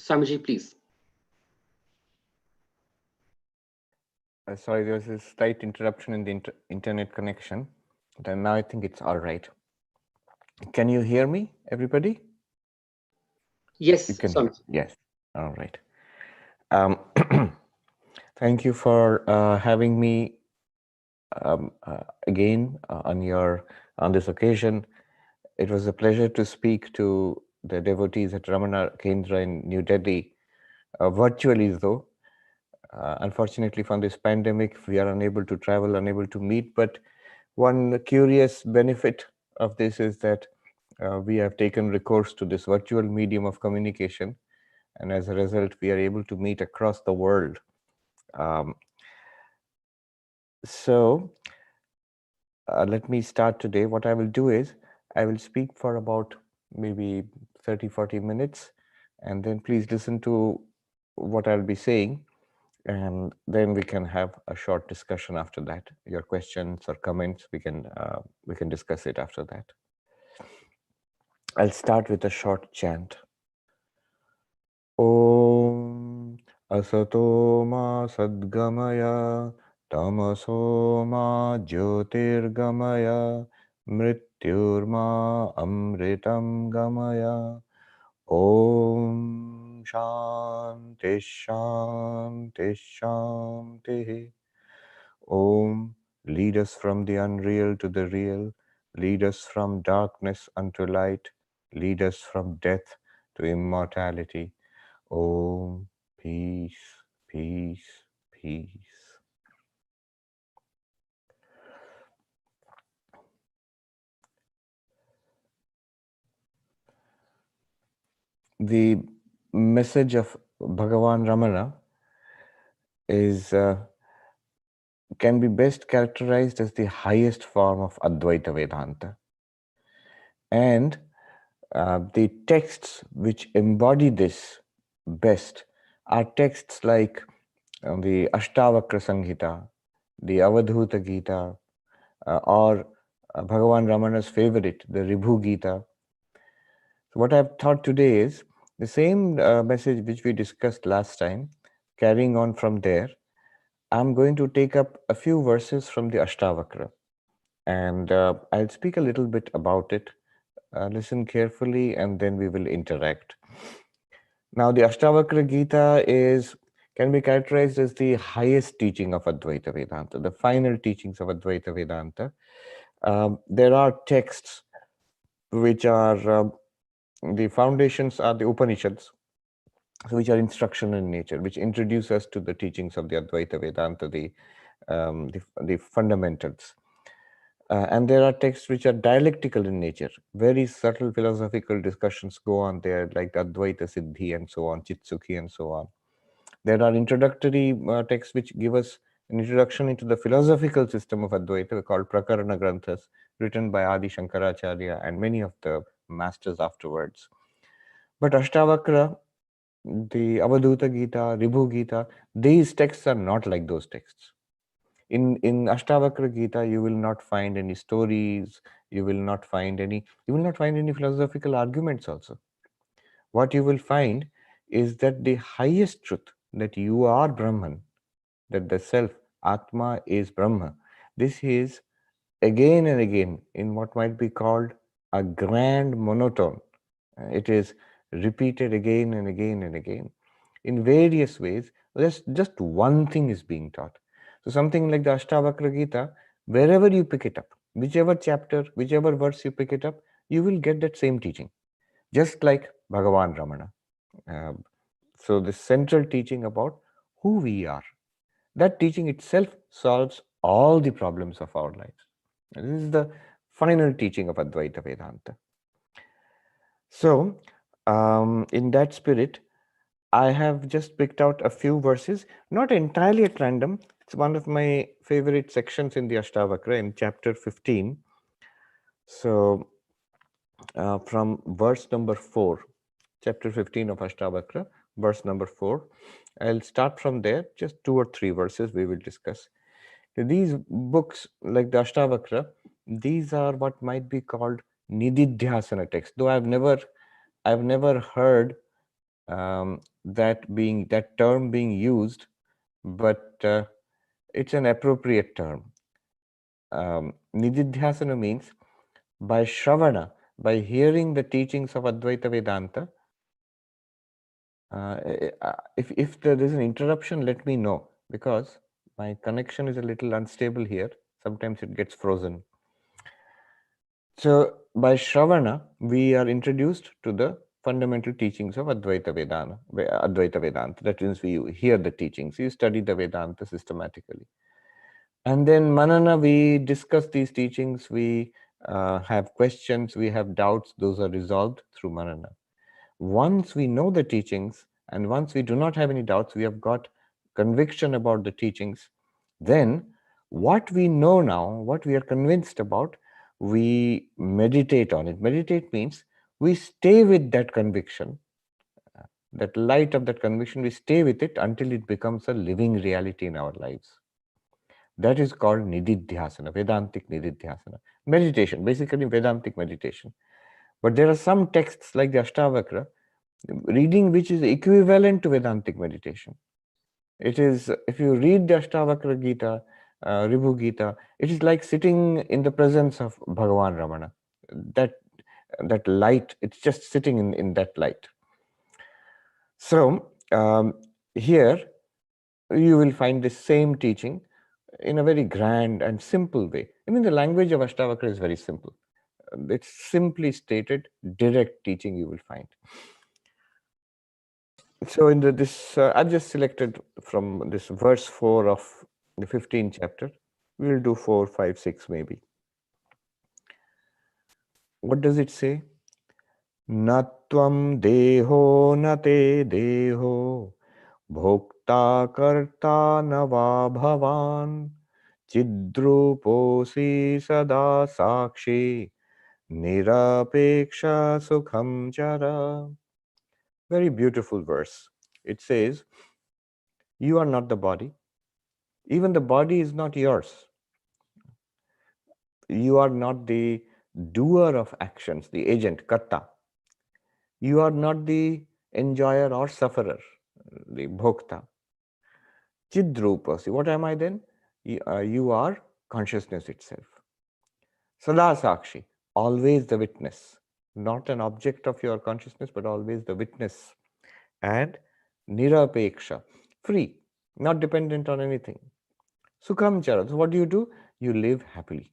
Swamiji, please. Sorry, there was a slight interruption in the internet connection. But now I think it's all right. Can you hear me, everybody? Yes, You can Swamiji. hear. Yes. All right. Thank you for having me again on this occasion. It was a pleasure to speak to the devotees at Ramana Kendra in New Delhi, virtually though. Unfortunately, from this pandemic, we are unable to travel, unable to meet. But one curious benefit of this is that we have taken recourse to this virtual medium of communication. And as a result, we are able to meet across the world. Let me start today. What I will do is I will speak for about maybe 30-40 minutes, and then please listen to what I'll be saying, and then we can have a short discussion after that. Your questions or comments, we can discuss it after that. I'll start with a short chant. Om Asato Ma Sadgamaya Tamaso Ma Jyotirgamaya Mrityurma Amritam Gamaya. Om Shanti Shanti Shanti. Om, lead us from the unreal to the real, lead us from darkness unto light, lead us from death to immortality. Om, peace, peace, peace. The message of Bhagavan Ramana is can be best characterized as the highest form of Advaita Vedanta. And the texts which embody this best are texts like the Ashtavakra Samhita, the Avadhuta Gita, or Bhagavan Ramana's favorite, the Ribhu Gita. So what I've thought today is the same message which we discussed last time, carrying on from there. I'm going to take up a few verses from the Ashtavakra, and I'll speak a little bit about it. Listen carefully, and then we will interact. Now, the Ashtavakra Gita can be characterized as the highest teaching of Advaita Vedanta, the final teachings of Advaita Vedanta. There are texts which are the foundations are the Upanishads, which are instructional in nature, which introduce us to the teachings of the Advaita Vedanta, the fundamentals. And there are texts which are dialectical in nature. Very subtle philosophical discussions go on there, like Advaita Siddhi and so on, Chitsukhi and so on. There are introductory texts which give us an introduction into the philosophical system of Advaita called Prakarana Granthas, written by Adi Shankaracharya and many of the masters afterwards. But Ashtavakra, the Avadhuta Gita, Ribhu Gita, these texts are not like those texts. In Ashtavakra Gita, you will not find any stories, you will not find any philosophical arguments also. What you will find is that the highest truth, that you are Brahman, that the self, Atma, is Brahma. This is again and again in what might be called a grand monotone. It is repeated again and again and again in various ways. Just one thing is being taught. So something like the Ashtavakra Gita, wherever you pick it up, whichever chapter, whichever verse you pick it up, you will get that same teaching, just like Bhagavan Ramana. So the central teaching about who we are, that teaching itself solves all the problems of our lives. This is the final teaching of Advaita Vedanta. So, in that spirit, I have just picked out a few verses, not entirely at random. It's one of my favorite sections in the Ashtavakra in chapter 15. So, from verse number 4, chapter 15 of Ashtavakra, verse number 4. I'll start from there, just 2 or 3 verses we will discuss. These books, like the Ashtavakra, these are what might be called Nididhyasana texts, though I've never heard that term being used, but it's an appropriate term. Nididhyasana means by Shravana, by hearing the teachings of Advaita Vedanta. If there is an interruption, let me know, because my connection is a little unstable here. Sometimes it gets frozen. So by Shravana, we are introduced to the fundamental teachings of Advaita Vedanta. That means we hear the teachings, you study the Vedanta systematically. And then Manana, we discuss these teachings, we have questions, we have doubts, those are resolved through Manana. Once we know the teachings, and once we do not have any doubts, we have got conviction about the teachings, then what we know now, what we are convinced about, we meditate on it. Meditate means we stay with that conviction, that light of that conviction, we stay with it until it becomes a living reality in our lives. That is called Nididhyasana, Vedantic Nididhyasana. Meditation, basically Vedantic meditation. But there are some texts like the Ashtavakra, reading which is equivalent to Vedantic meditation. It is, if you read the Ashtavakra Gita, Ribhu Gita, it is like sitting in the presence of Bhagavan Ramana. That light, it's just sitting in that light. So here you will find the same teaching in a very grand and simple way. I mean, the language of Ashtavakra is very simple. It's simply stated, direct teaching you will find. So in this, I've just selected from this verse 4 of the 15th chapter. We'll do 4, 5, 6 maybe. What does it say? Natvam deho nate deho bhokta karta nava bhavan chidruposi sada sakshi nirapeksha sukham chara. Very beautiful verse. It says, you are not the body. Even the body is not yours. You are not the doer of actions, the agent, karta. You are not the enjoyer or sufferer, the bhokta. Chidrupa. See, what am I then? You are consciousness itself. Sada sakshi, always the witness. Not an object of your consciousness, but always the witness. And nirapeksha, free, not dependent on anything. Sukham chara. So what do? You live happily.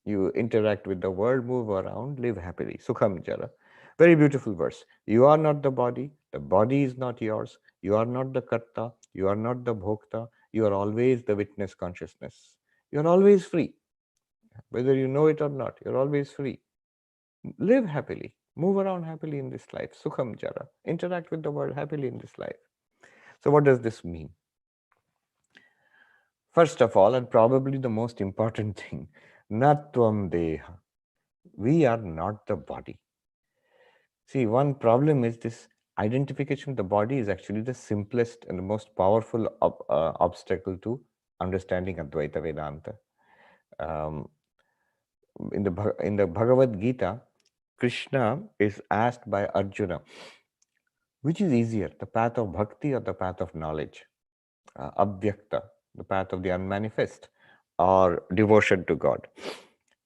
You interact with the world, move around, live happily. Sukham chara. Very beautiful verse. You are not the body is not yours. You are not the karta, you are not the bhokta, you are always the witness consciousness. You are always free. Whether you know it or not, you're always free. Live happily, move around happily in this life. Sukham chara. Interact with the world happily in this life. So what does this mean? First of all, and probably the most important thing, natvam deha. We are not the body. See, one problem is this identification of the body is actually the simplest and the most powerful obstacle to understanding Advaita Vedanta. Um, in the Bhagavad Gita, Krishna is asked by Arjuna, which is easier, the path of bhakti or the path of knowledge? Abhyakta, the path of the unmanifest, or devotion to God.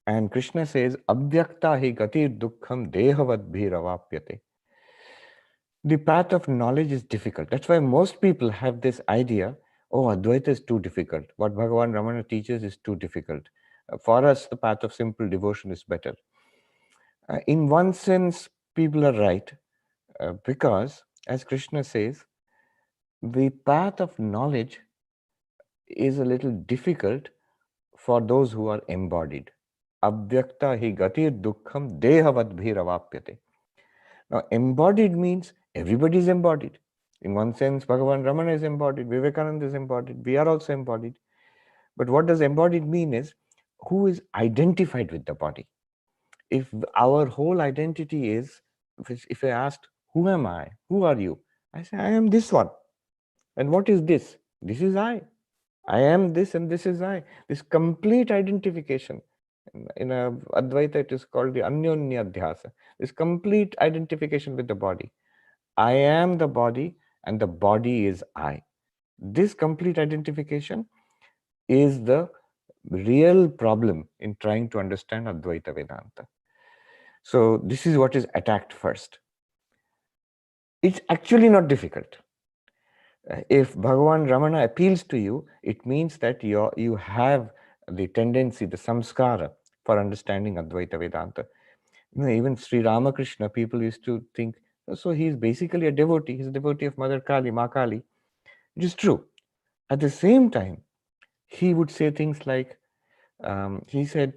And Krishna says, Abhyakta hi gatir dukkham dehavadbhiravapyate. The path of knowledge is difficult. That's why most people have this idea, oh, Advaita is too difficult. What Bhagavan Ramana teaches is too difficult. For us, the path of simple devotion is better. In one sense, people are right, because, as Krishna says, the path of knowledge is a little difficult for those who are embodied. Abhyakta hi gatir dukkham dehavadbhiravapyate. Now, embodied means everybody is embodied. In one sense, Bhagavan Ramana is embodied, Vivekananda is embodied, we are also embodied. But what does embodied mean is who is identified with the body. If our whole identity is, if I asked, who am I? Who are you? I say, I am this one. And what is this? This is I. I am this and this is I. This complete identification. In Advaita, it is called the Anyonyadhyasa. This complete identification with the body. I am the body and the body is I. This complete identification is the real problem in trying to understand Advaita Vedanta. So this is what is attacked first. It's actually not difficult. If Bhagavan Ramana appeals to you, it means that you have the tendency, the samskara for understanding Advaita Vedanta. Even Sri Ramakrishna, people used to think, so he's basically a devotee. He's a devotee of Mother Kali, Ma Kali. It is true. At the same time, he would say things like, he said,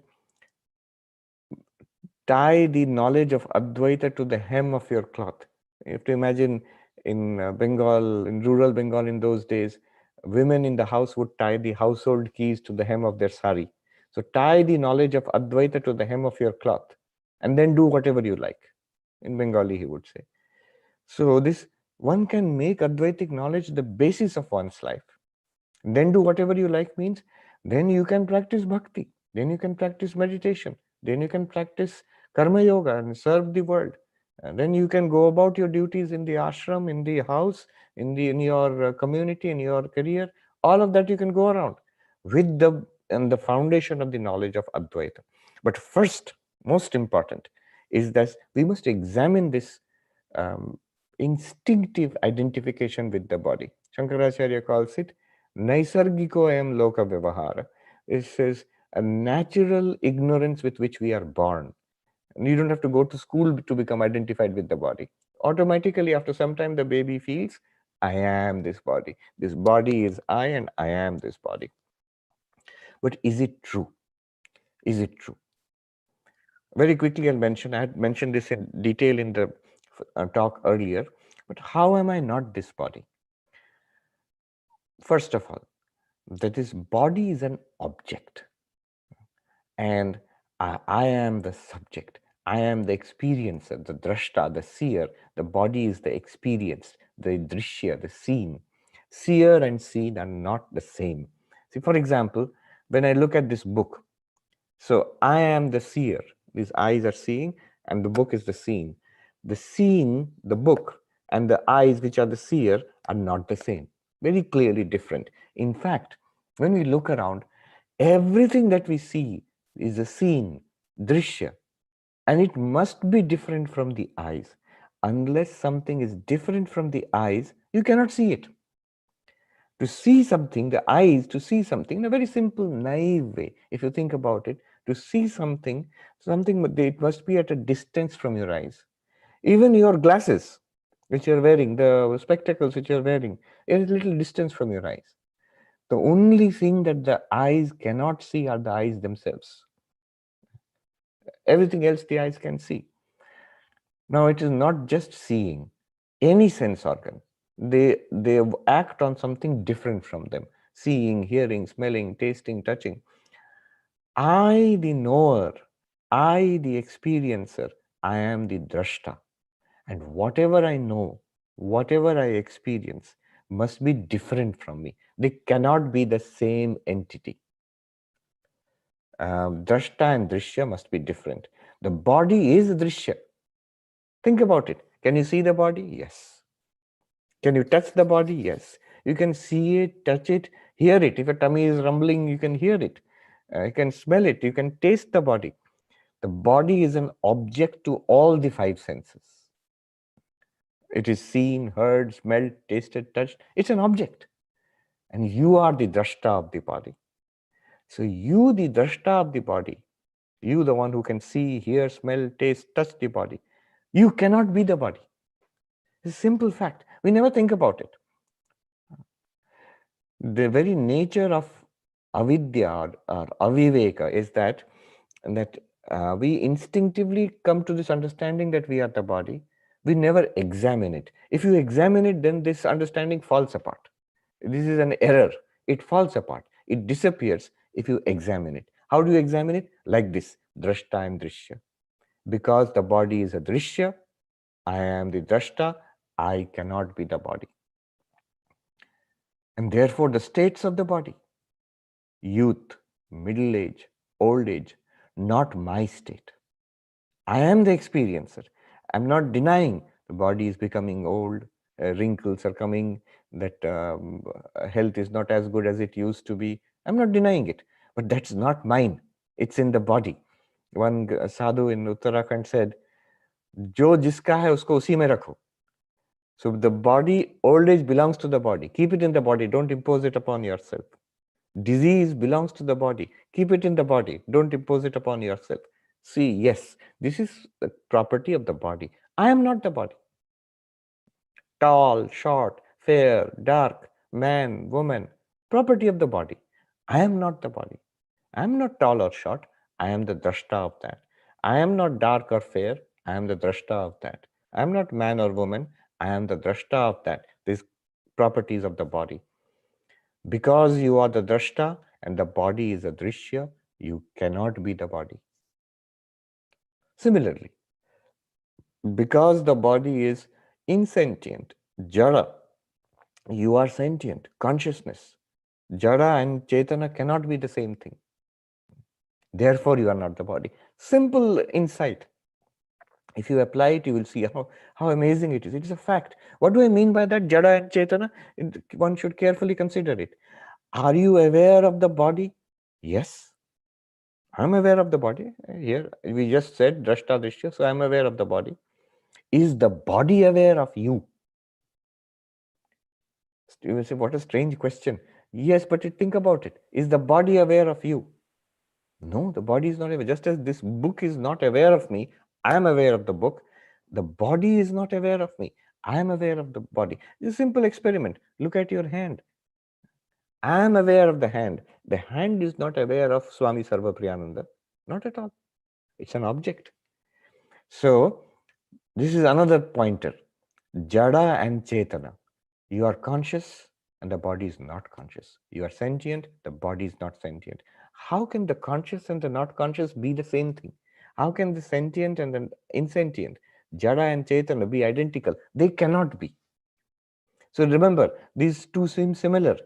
tie the knowledge of Advaita to the hem of your cloth. You have to imagine in Bengal, in rural Bengal in those days, women in the house would tie the household keys to the hem of their sari. So tie the knowledge of Advaita to the hem of your cloth and then do whatever you like. In Bengali, he would say. So this, one can make Advaitic knowledge the basis of one's life. Then do whatever you like means, then you can practice bhakti, then you can practice meditation, then you can practice karma yoga and serve the world. And then you can go about your duties in the ashram, in the house, in your community, in your career. All of that you can go around with the foundation of the knowledge of Advaita. But first, most important, is that we must examine this instinctive identification with the body. Shankaracharya calls it Naisargiko ayam loka vyavahara. It says a natural ignorance with which we are born. And you don't have to go to school to become identified with the body. Automatically, after some time, the baby feels, I am this body. This body is I and I am this body. But is it true? Is it true? Very quickly, I'll mention, I had mentioned this in detail in the talk earlier, but how am I not this body? First of all, that this body is an object and I am the subject. I am the experiencer, the drashta, the seer. The body is the experienced, the drishya, the seen. Seer and seen are not the same. See, for example, when I look at this book, so I am the seer. These eyes are seeing and the book is the seen. The seen, the book, and the eyes, which are the seer, are not the same. Very clearly different. In fact, when we look around, everything that we see is a seen, drishya, and it must be different from the eyes. Unless something is different from the eyes, you cannot see it. To see something, the eyes, to see something in a very simple, naive way, if you think about it, to see something, it must be at a distance from your eyes. Even your glasses, which you're wearing, the spectacles which you're wearing, is a little distance from your eyes. The only thing that the eyes cannot see are the eyes themselves. Everything else the eyes can see. Now, it is not just seeing. Any sense organ, they act on something different from them. Seeing, hearing, smelling, tasting, touching. I, the knower, I, the experiencer, I am the drashta. And whatever I know, whatever I experience, must be different from me. They cannot be the same entity. Drashta and Drishya must be different. The body is Drishya. Think about it. Can you see the body? Yes. Can you touch the body? Yes. You can see it, touch it, hear it. If a tummy is rumbling, you can hear it. You can smell it. You can taste the body. The body is an object to all the five senses. It is seen, heard, smelled, tasted, touched. It's an object. And you are the drashta of the body. So you, the drashta of the body, you, the one who can see, hear, smell, taste, touch the body, you cannot be the body. It's a simple fact. We never think about it. The very nature of avidya or aviveka is that we instinctively come to this understanding that we are the body. We never examine it. If you examine it, then this understanding falls apart. This is an error. It falls apart. It disappears if you examine it. How do you examine it? Like this, drashta and drishya. Because the body is a drishya, I am the drashta, I cannot be the body. And therefore the states of the body, youth, middle age, old age, not my state. I am the experiencer. I'm not denying the body is becoming old, wrinkles are coming, that health is not as good as it used to be. I'm not denying it, but that's not mine. It's in the body. One sadhu in Uttarakhand said, "Jo jiska hai usko usi mein rakho." So the body, old age belongs to the body. Keep it in the body. Don't impose it upon yourself. Disease belongs to the body. Keep it in the body. Don't impose it upon yourself. See, yes, this is the property of the body. I am not the body. Tall, short, fair, dark, man, woman, property of the body. I am not the body. I am not tall or short. I am the drashta of that. I am not dark or fair. I am the drashta of that. I am not man or woman. I am the drashta of that. These properties of the body. Because you are the drashta and the body is a drishya, you cannot be the body. Similarly, because the body is insentient, jara, you are sentient, consciousness. Jara and Chetana cannot be the same thing. Therefore, you are not the body. Simple insight. If you apply it, you will see how amazing it is. It is a fact. What do I mean by that? Jara and Chetana? One should carefully consider it. Are you aware of the body? Yes. I'm aware of the body. Here, we just said drashta drishya, so I'm aware of the body. Is the body aware of you? You will say, what a strange question. Yes, but think about it. Is the body aware of you? No, the body is not aware. Just as this book is not aware of me, I am aware of the book. The body is not aware of me. I am aware of the body. It's a simple experiment. Look at your hand. I am aware of the hand. The hand is not aware of Swami Sarvapriyananda. Not at all. It's an object. So, this is another pointer. Jada and Chetana. You are conscious and the body is not conscious. You are sentient, the body is not sentient. How can the conscious and the not conscious be the same thing? How can the sentient and the insentient, Jada and Chetana, be identical? They cannot be. So remember, these two seem similar.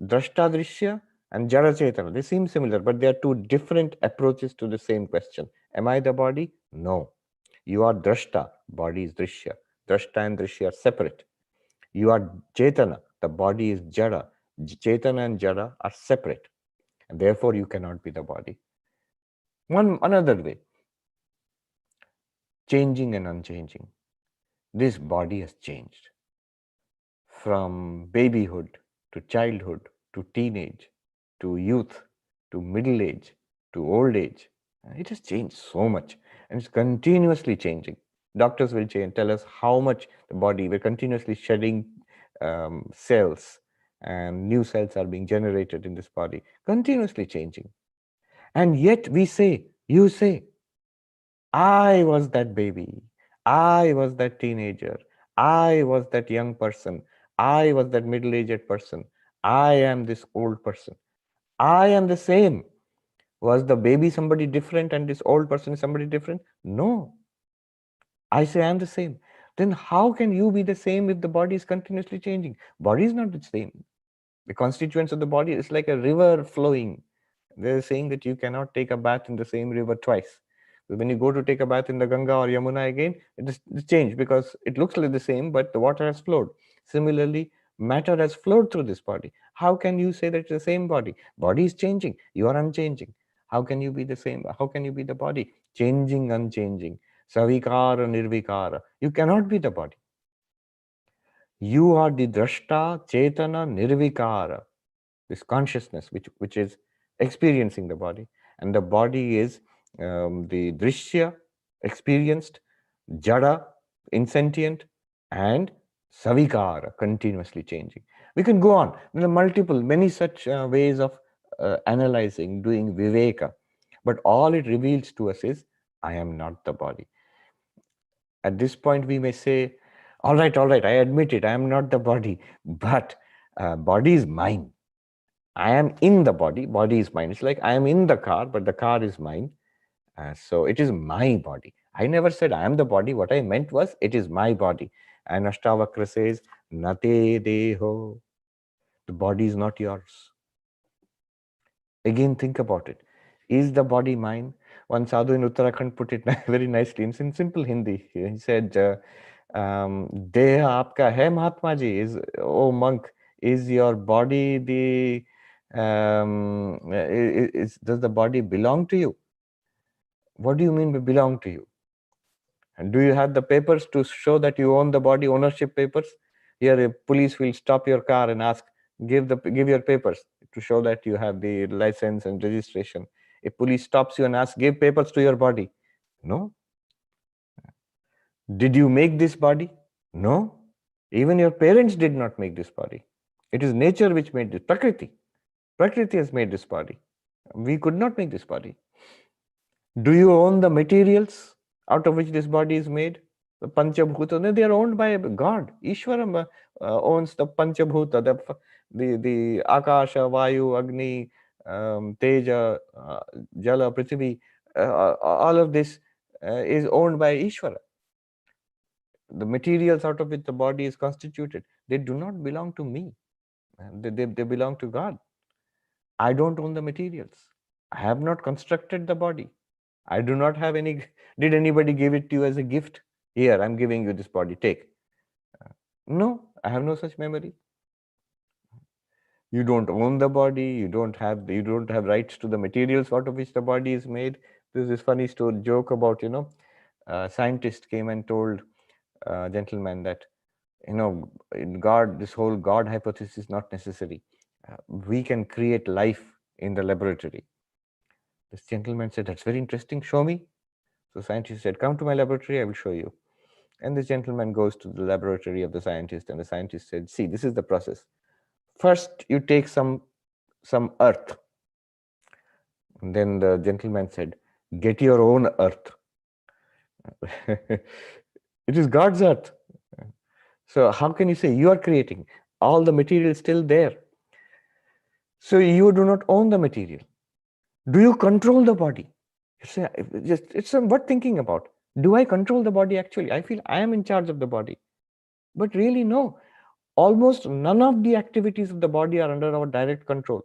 Drashta Drishya and Jada Chetana, they seem similar, but they are two different approaches to the same question. Am I the body? No. You are Drashta, body is Drishya. Drashta and Drishya are separate. You are Chetana, the body is Jada. Chetana and Jada are separate. And therefore, you cannot be the body. Another way, changing and unchanging. This body has changed. From babyhood to childhood to teenage to youth to middle age to old age. It has changed so much and it's continuously changing. Doctors will tell us how much the body, we're continuously shedding cells and new cells are being generated in this body, continuously changing. And yet we say, you say, I was that baby, I was that teenager, I was that young person, I was that middle-aged person, I am this old person. I am the same. Was the baby somebody different and this old person is somebody different? No. I say I am the same. then how can you be the same if the body is continuously changing? Body is not the same. The constituents of the body is like a river flowing. They're saying that you cannot take a bath in the same river twice. But when you go to take a bath in the Ganga or Yamuna again, it is changed because it looks like the same, but the water has flowed. Similarly, matter has flowed through this body. How can you say that it's the same body? Body is changing. You are unchanging. How can you be the same? How can you be the body? Changing, unchanging. Savikara, nirvikara. You cannot be the body. You are the drashta, chetana, nirvikara. This consciousness which is experiencing the body, and the body is the drishya, experienced, jada, insentient, and savikara, continuously changing. We can go on. There are multiple, many such ways of analyzing, doing viveka, but all it reveals to us is, I am not the body. At this point we may say, all right, I admit it, I am not the body, but body is mine. I am in the body, body is mine. It's like I am in the car, but the car is mine. So it is my body. I never said I am the body. What I meant was it is my body. And Ashtavakra says, Nate deho. The body is not yours. Again, think about it. Is the body mine? One sadhu in Uttarakhand put it very nicely in simple Hindi. He said, Deha aapka hai Mahatma ji? Oh monk, is your body the does the body belong to you? What do you mean by belong to you? And do you have the papers to show that you own the body, ownership papers? Here a police will stop your car and ask, give your papers to show that you have the license and registration. If police stops you and asks, give papers to your body. No. Did you make this body? No. Even your parents did not make this body. It is nature which made this. Prakriti. Prakriti has made this body. We could not make this body. Do you own the materials out of which this body is made? The Panchabhuta, no, they are owned by God. Ishvara owns the Panchabhuta, the Akasha, Vayu, Agni, Teja, Jala, Prithvi. All of this is owned by Ishvara. The materials out of which the body is constituted, they do not belong to me. They belong to God. I don't own the materials. I have not constructed the body. I do not have any. Did anybody give it to you as a gift? Here, I'm giving you this body, take. No, I have no such memory. You don't own the body. You don't have rights to the materials out of which the body is made. There's this funny story, joke about, a scientist came and told a gentleman that, in God, this whole God hypothesis is not necessary. We can create life in the laboratory. This gentleman said, that's very interesting, show me. So scientist said, come to my laboratory, I will show you. And this gentleman goes to the laboratory of the scientist, and the scientist said, see, this is the process. First, you take some earth. And then the gentleman said, get your own earth. It is God's earth. So how can you say you are creating? All the material is still there. So you do not own the material. Do you control the body? It's worth thinking about. Do I control the body actually? I feel I am in charge of the body. But really, no. Almost none of the activities of the body are under our direct control.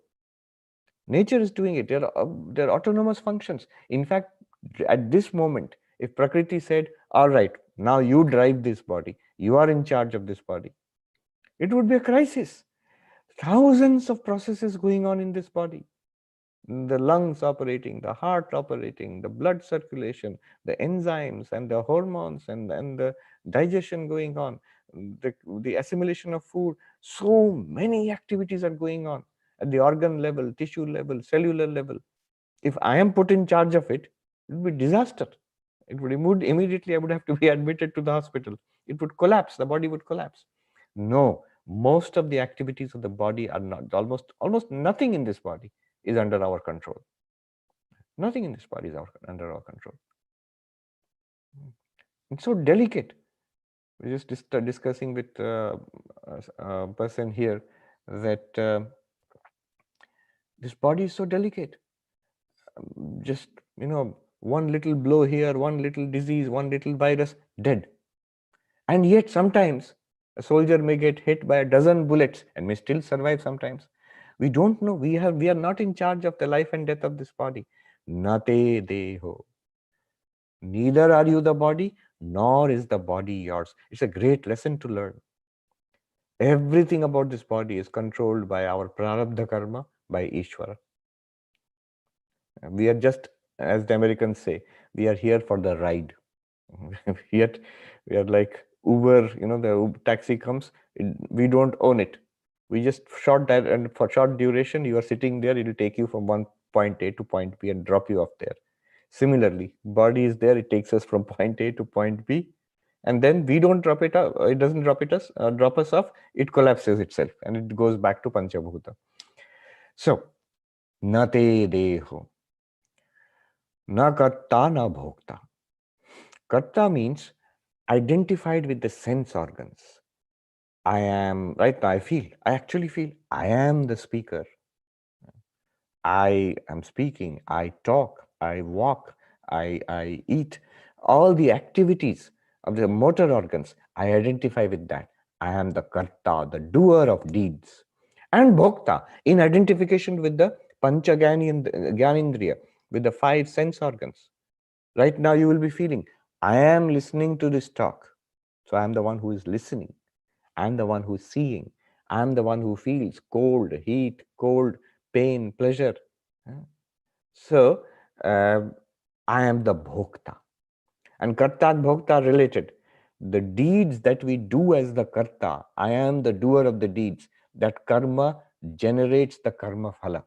Nature is doing it. They're autonomous functions. In fact, at this moment, if Prakriti said, all right, now you drive this body, you are in charge of this body, it would be a crisis. Thousands of processes going on in this body. The lungs operating, the heart operating, the blood circulation, the enzymes and the hormones and the digestion going on, the assimilation of food. So many activities are going on at the organ level, tissue level, cellular level. If I am put in charge of it, it would be disaster. It would immediately, I would have to be admitted to the hospital. It would collapse, the body would collapse. No, most of the activities of the body are not, almost nothing in this body is under our control. Nothing in this body is under our control. It's so delicate. We're just discussing with a person here that this body is so delicate. Just, one little blow here, one little disease, one little virus, dead. And yet sometimes a soldier may get hit by a dozen bullets and may still survive sometimes. We don't know. We are not in charge of the life and death of this body. Nate deho. Neither are you the body, nor is the body yours. It's a great lesson to learn. Everything about this body is controlled by our prarabdha karma, by Ishvara. We are just, as the Americans say, we are here for the ride. Yet we are like Uber, the taxi comes, we don't own it. We just short that, and for short duration, you are sitting there, it will take you from one point A to point B and drop you off there. Similarly, body is there, it takes us from point A to point B, and then we don't drop it up, it doesn't drop us off, it collapses itself and it goes back to Panchabhuta. So, na te deho, na karta na bhokta. Karta means identified with the sense organs. I am, right now I actually feel I am the speaker. I am speaking, I talk, I walk, I eat. All the activities of the motor organs, I identify with that. I am the karta, the doer of deeds. And bhokta, in identification with the pancha gyanindriya, with the 5 sense organs. Right now you will be feeling, I am listening to this talk. So I am the one who is listening. I am the one who is seeing. I am the one who feels cold, heat, cold, pain, pleasure. So I am the bhokta. And karta and bhokta are related. The deeds that we do as the karta, I am the doer of the deeds. That karma generates the karma phala.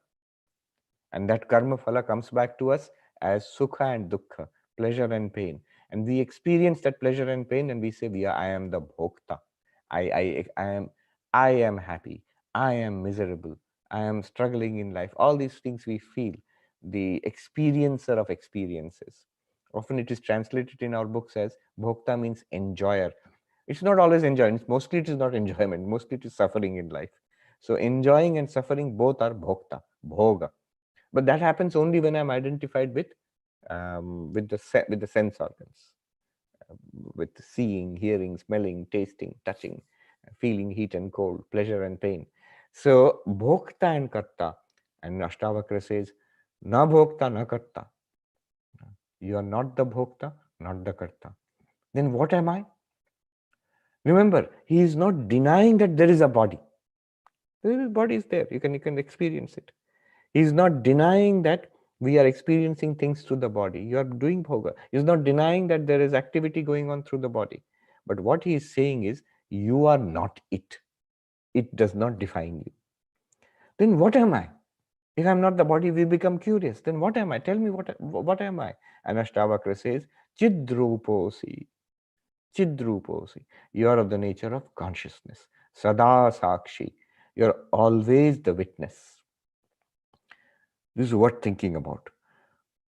And that karma phala comes back to us as sukha and dukkha, pleasure and pain. And we experience that pleasure and pain and we say, I am the bhokta. I am happy. I am miserable. I am struggling in life. All these things we feel, the experiencer of experiences. Often it is translated in our books as bhokta means enjoyer. It's not always enjoyment. Mostly it is not enjoyment. Mostly it is suffering in life. So enjoying and suffering both are bhokta, bhoga. But that happens only when I'm identified with the sense organs, with seeing, hearing, smelling, tasting, touching, feeling heat and cold, pleasure and pain. So bhokta and karta, and Ashtavakra says, na bhokta na karta. You are not the bhokta, not the karta. Then what am I? Remember, he is not denying that there is a body. The body is there. You can experience it. He is not denying that we are experiencing things through the body. You are doing bhoga. He is not denying that there is activity going on through the body. But what he is saying is, you are not it. It does not define you. Then what am I? If I'm not the body, we become curious. Then what am I? Tell me what am I? And Ashtavakra says, Chidruposi. Chidruposi. You are of the nature of consciousness. Sada Sakshi. You're always the witness. This is worth thinking about.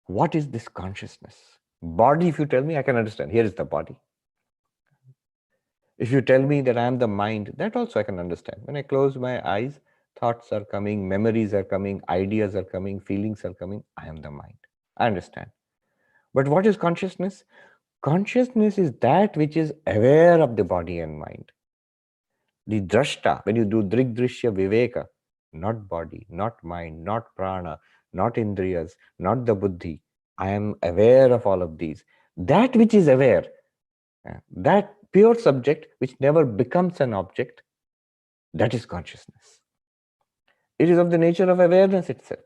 What is this consciousness? Body, if you tell me, I can understand. Here is the body. If you tell me that I am the mind, that also I can understand. When I close my eyes, thoughts are coming, memories are coming, ideas are coming, feelings are coming. I am the mind. I understand. But what is consciousness? Consciousness is that which is aware of the body and mind. The drashta, when you do drigdrishya viveka, not body, not mind, not prana, not indriyas, not the buddhi. I am aware of all of these. That which is aware, that pure subject which never becomes an object, that is consciousness. It is of the nature of awareness itself.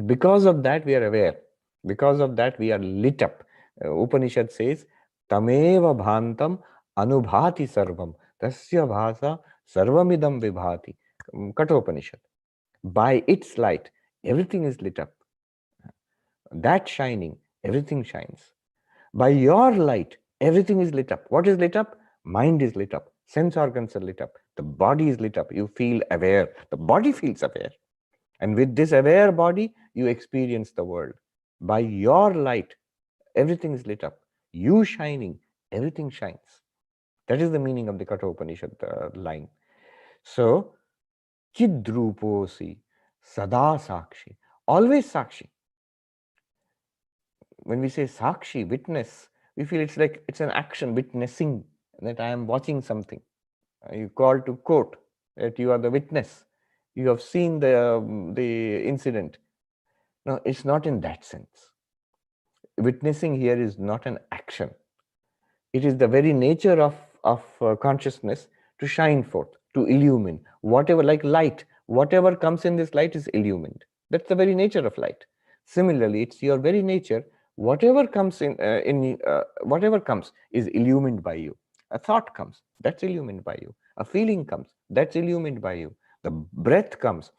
Because of that we are aware. Because of that we are lit up. Upanishad says, Tameva bhantam anubhati sarvam, tasya bhasa sarvamidam vibhati. Kathopanishad. By its light, everything is lit up. That shining, everything shines. By your light, everything is lit up. What is lit up? Mind is lit up. Sense organs are lit up. The body is lit up. You feel aware. The body feels aware. And with this aware body, you experience the world. By your light, everything is lit up. You shining, everything shines. That is the meaning of the Kathopanishad line. So, Chidruposi, Sada Sakshi, always Sakshi. When we say Sakshi, witness, we feel it's like it's an action, witnessing. that I am watching something. You call to court that you are the witness. You have seen the incident. No, it's not in that sense. Witnessing here is not an action. It is the very nature of consciousness to shine forth, to illumine. Whatever, like light, whatever comes in this light is illumined. That's the very nature of light. Similarly, it's your very nature. Whatever comes whatever comes is illumined by you. A thought comes, that's illumined by you. A feeling comes, that's illumined by you. The breath comes,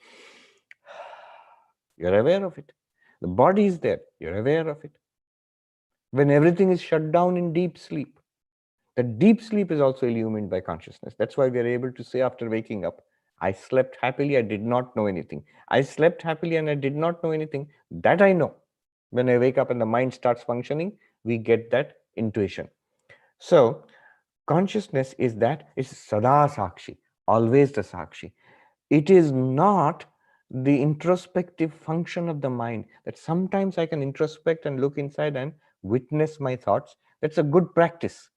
you're aware of it. The body is there, you're aware of it. When everything is shut down in deep sleep, the deep sleep is also illumined by consciousness. That's why we are able to say after waking up, I slept happily, I did not know anything. I slept happily and I did not know anything. That I know. When I wake up and the mind starts functioning, we get that intuition. So consciousness is that, it's sada sakshi, always the sakshi. It is not the introspective function of the mind, that sometimes I can introspect and look inside and witness my thoughts. That's a good practice.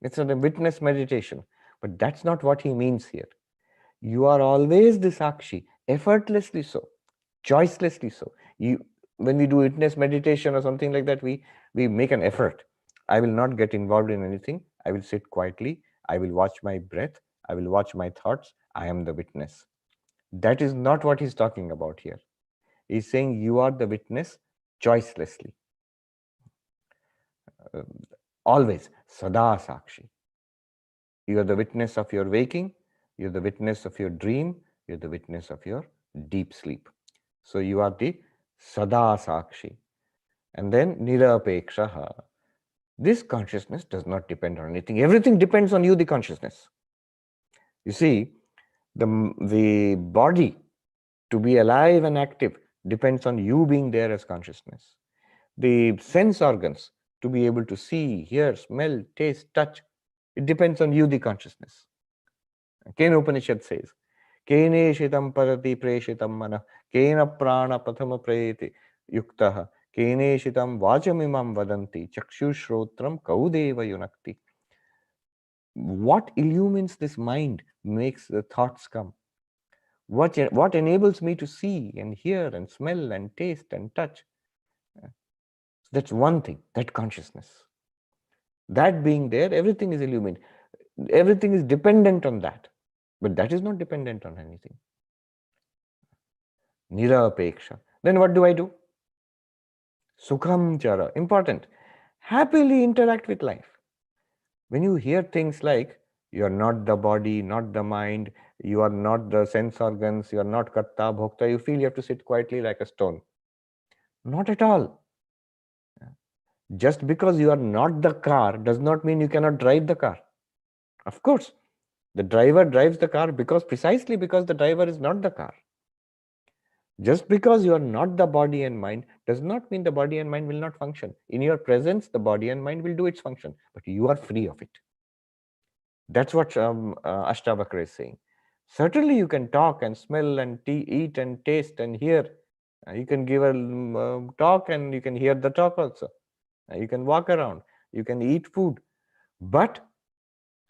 It's a witness meditation. But that's not what he means here. You are always the sakshi, effortlessly so, choicelessly so. When we do witness meditation or something like that, we make an effort. I will not get involved in anything. I will sit quietly. I will watch my breath. I will watch my thoughts. I am the witness. That is not what he's talking about here. He's saying you are the witness choicelessly. Always, sada sakshi. You are the witness of your waking, you're the witness of your dream, you're the witness of your deep sleep. So you are the sada sakshi. And then nirapekshaha. This consciousness does not depend on anything. Everything depends on you, the consciousness. You see, the body to be alive and active depends on you being there as consciousness. The sense organs to be able to see, hear, smell, taste, touch, it depends on you, the consciousness. Kena Upanishad says, Kene shitam parati preshitam mana, Kena prana prathama preti yuktaha, Kene shitam vachamimam vadanti, Chakshushrotram kaudeva yunakti. What illumines this mind makes the thoughts come. What enables me to see and hear and smell and taste and touch? That's one thing, that consciousness. That being there, everything is illumined. Everything is dependent on that. But that is not dependent on anything. Nirapeksha. Then what do I do? Sukham chara. Important. Happily interact with life. When you hear things like, you are not the body, not the mind, you are not the sense organs, you are not karta, bhokta, you feel you have to sit quietly like a stone. Not at all. Just because you are not the car does not mean you cannot drive the car. Of course, the driver drives the car precisely because the driver is not the car. Just because you are not the body and mind does not mean the body and mind will not function. In your presence, the body and mind will do its function, but you are free of it. That's what Ashtavakra is saying. Certainly you can talk and smell and eat and taste and hear. You can give a talk and you can hear the talk also. You can walk around, you can eat food, but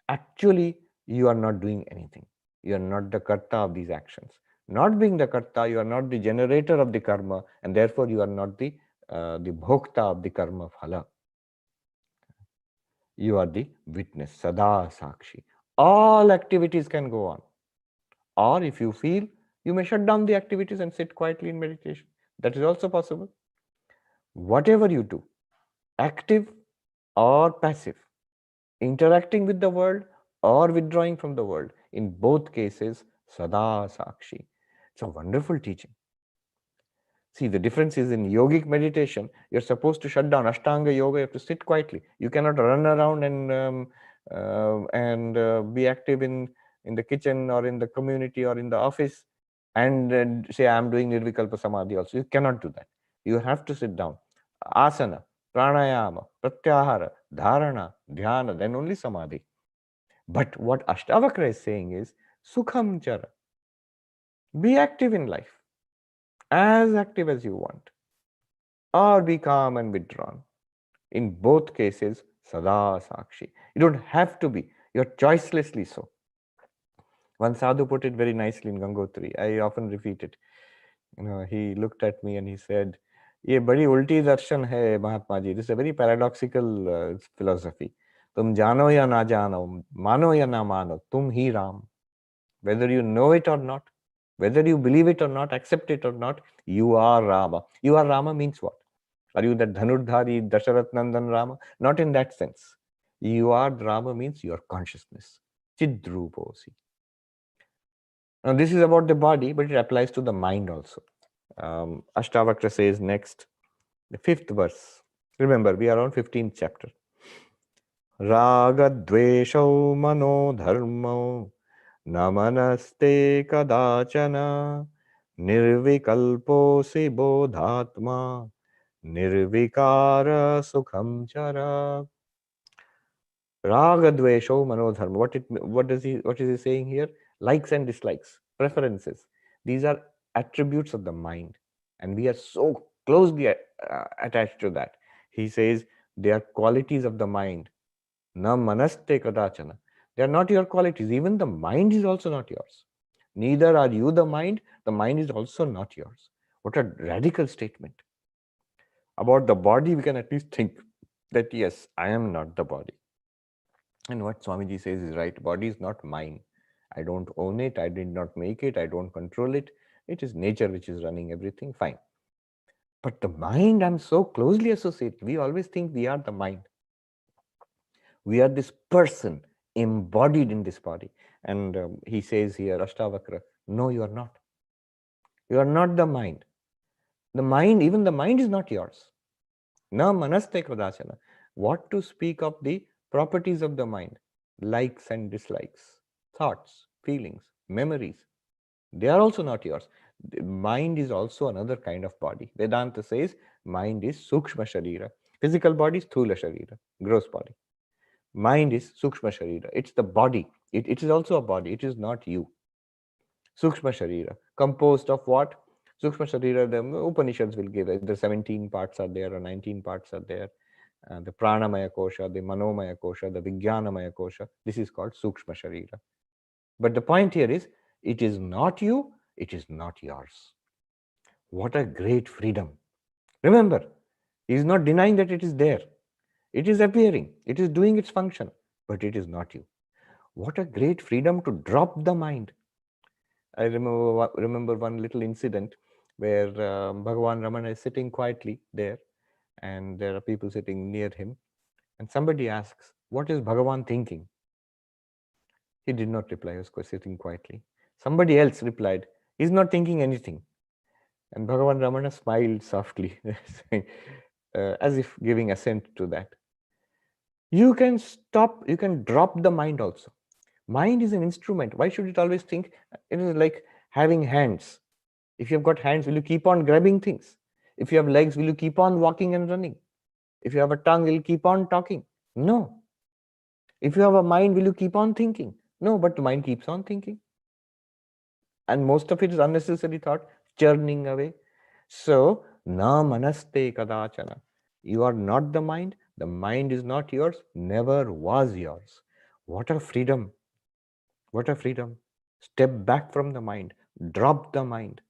actually you are not doing anything. You are not the karta of these actions. Not being the karta, you are not the generator of the karma, and therefore you are not the bhokta of the karma phala. You are the witness, sada sakshi. All activities can go on. Or if you feel, you may shut down the activities and sit quietly in meditation. That is also possible. Whatever you do, active or passive, interacting with the world or withdrawing from the world, in both cases, sada sakshi. It's a wonderful teaching. See, the difference is in yogic meditation, you're supposed to shut down. Ashtanga yoga, you have to sit quietly. You cannot run around and be active in the kitchen or in the community or in the office and say, I'm doing nirvikalpa samadhi also. You cannot do that. You have to sit down. Asana, pranayama, pratyahara, dharana, dhyana, then only samadhi. But what Ashtavakra is saying is, sukham chara. Be active in life, as active as you want, or be calm and withdrawn. In both cases, Sada Sakshi. You don't have to be. You're choicelessly so. One sadhu put it very nicely in Gangotri. I often repeat it. He looked at me and he said, "ये बड़ी उल्टी दर्शन है Mahatma ji. This is a very paradoxical philosophy. तुम जानो या ना जानो, मानो या ना मानो, तुम ही Ram. Whether you know it or not, whether you believe it or not, accept it or not, you are Rama. You are Rama means what? Are you that Dhanurdhari, Dasharat Nandan Rama? Not in that sense. You are Rama means your consciousness. Chidruposi. Now this is about the body, but it applies to the mind also. Ashtavakra says next, the 5th verse. Remember, we are on 15th chapter. Raga dveshau mano dharmo namanaste kadachana nirvikalposi bodhatma nirvikara sukham chara. Raga dvesho manodharma. What is he saying here? Likes and dislikes, preferences. These are attributes of the mind, and we are so closely attached to that. He says they are qualities of the mind. Na manaste kadachana. They are not your qualities. Even the mind is also not yours. Neither are you the mind is also not yours. What a radical statement. About the body, we can at least think that yes, I am not the body. And what Swamiji says is right. Body is not mine. I don't own it. I did not make it. I don't control it. It is nature which is running everything. Fine. But the mind, I'm so closely associated. We always think we are the mind. We are this person embodied in this body. And he says here, Ashtavakra, no, you are not. You are not the mind. The mind, even the mind is not yours. Na manaste kradachana. What to speak of the properties of the mind? Likes and dislikes, thoughts, feelings, memories. They are also not yours. The mind is also another kind of body. Vedanta says mind is sukshma sharira. Physical body is thula sharira, gross body. Mind is sukshma sharira. It's the body. It is also a body. It is not you. Sukshma sharira, composed of what? Sukshma sharira, the Upanishads will give it. The 17 parts are there or 19 parts are there. The pranamaya kosha, the manomaya kosha, the vijnanamaya kosha. This is called sukshma sharira. But the point here is, it is not you, it is not yours. What a great freedom. Remember, he is not denying that it is there. It is appearing, it is doing its function, but it is not you. What a great freedom to drop the mind. I remember one little incident where Bhagavan Ramana is sitting quietly there, and there are people sitting near him, and somebody asks, what is Bhagavan thinking? He did not reply, he was sitting quietly. Somebody else replied, he's not thinking anything. And Bhagavan Ramana smiled softly, as if giving assent to that. You can stop, you can drop the mind also. Mind is an instrument. Why should it always think? It is like having hands. If you have got hands, will you keep on grabbing things? If you have legs, will you keep on walking and running? If you have a tongue, will you keep on talking? No. If you have a mind, will you keep on thinking? No, but the mind keeps on thinking. And most of it is unnecessary thought, churning away. So, na manaste kadachana. You are not the mind is not yours, never was yours. What a freedom. What a freedom. Step back from the mind, drop the mind.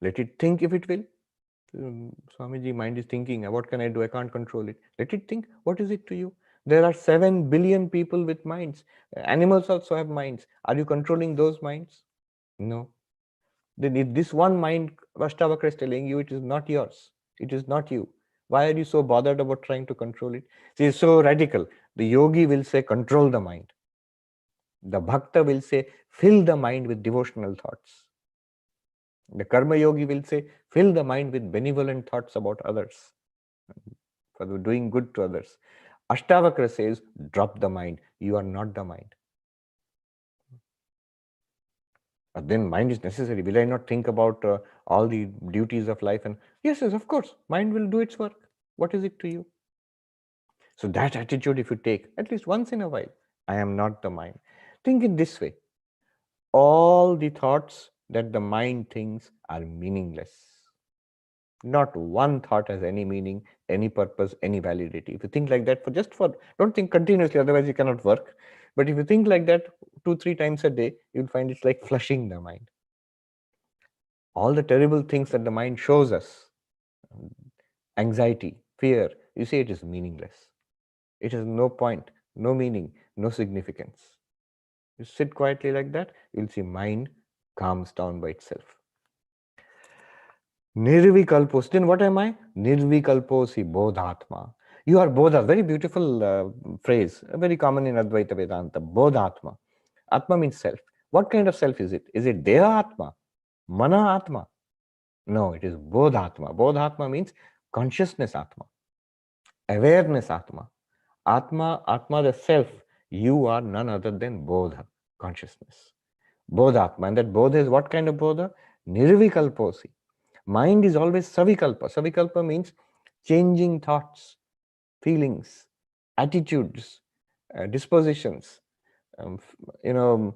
Let it think if it will. Swamiji, mind is thinking, what can I do? I can't control it. Let it think, what is it to you? There are 7 billion people with minds. Animals also have minds. Are you controlling those minds? No. Then if this one mind, Ashtavakra is telling you, it is not yours. It is not you. Why are you so bothered about trying to control it? See, it's so radical. The yogi will say, control the mind. The bhakta will say, fill the mind with devotional thoughts. The karma yogi will say, fill the mind with benevolent thoughts about others, for doing good to others. Ashtavakra says, drop the mind. You are not the mind. But then mind is necessary. Will I not think about all the duties of life? And yes, of course, mind will do its work. What is it to you? So that attitude, if you take at least once in a while, I am not the mind. Think it this way. All the thoughts that the mind thinks are meaningless. Not one thought has any meaning, any purpose, any validity. If you think like that don't think continuously, otherwise you cannot work. But if you think like that 2-3 times a day, you'll find it's like flushing the mind. All the terrible things that the mind shows us, anxiety, fear, you see, it is meaningless. It has no point, no meaning, no significance. You sit quietly like that, you'll see mind calms down by itself. Nirvikalpos. Then what am I? Nirvikalposi bodhatma. You are bodha. Very beautiful phrase, very common in Advaita Vedanta. Bodhatma. Atma means self. What kind of self is it? Is it Deha Atma? Mana Atma? No, it is Bodhatma. Bodhatma means consciousness Atma. Awareness Atma. Atma the self. You are none other than Bodha, consciousness. Bodhatma. And that Bodha is what kind of Bodha? Nirvikalposi. Mind is always savikalpa. Savikalpa means changing thoughts, feelings, attitudes, dispositions, the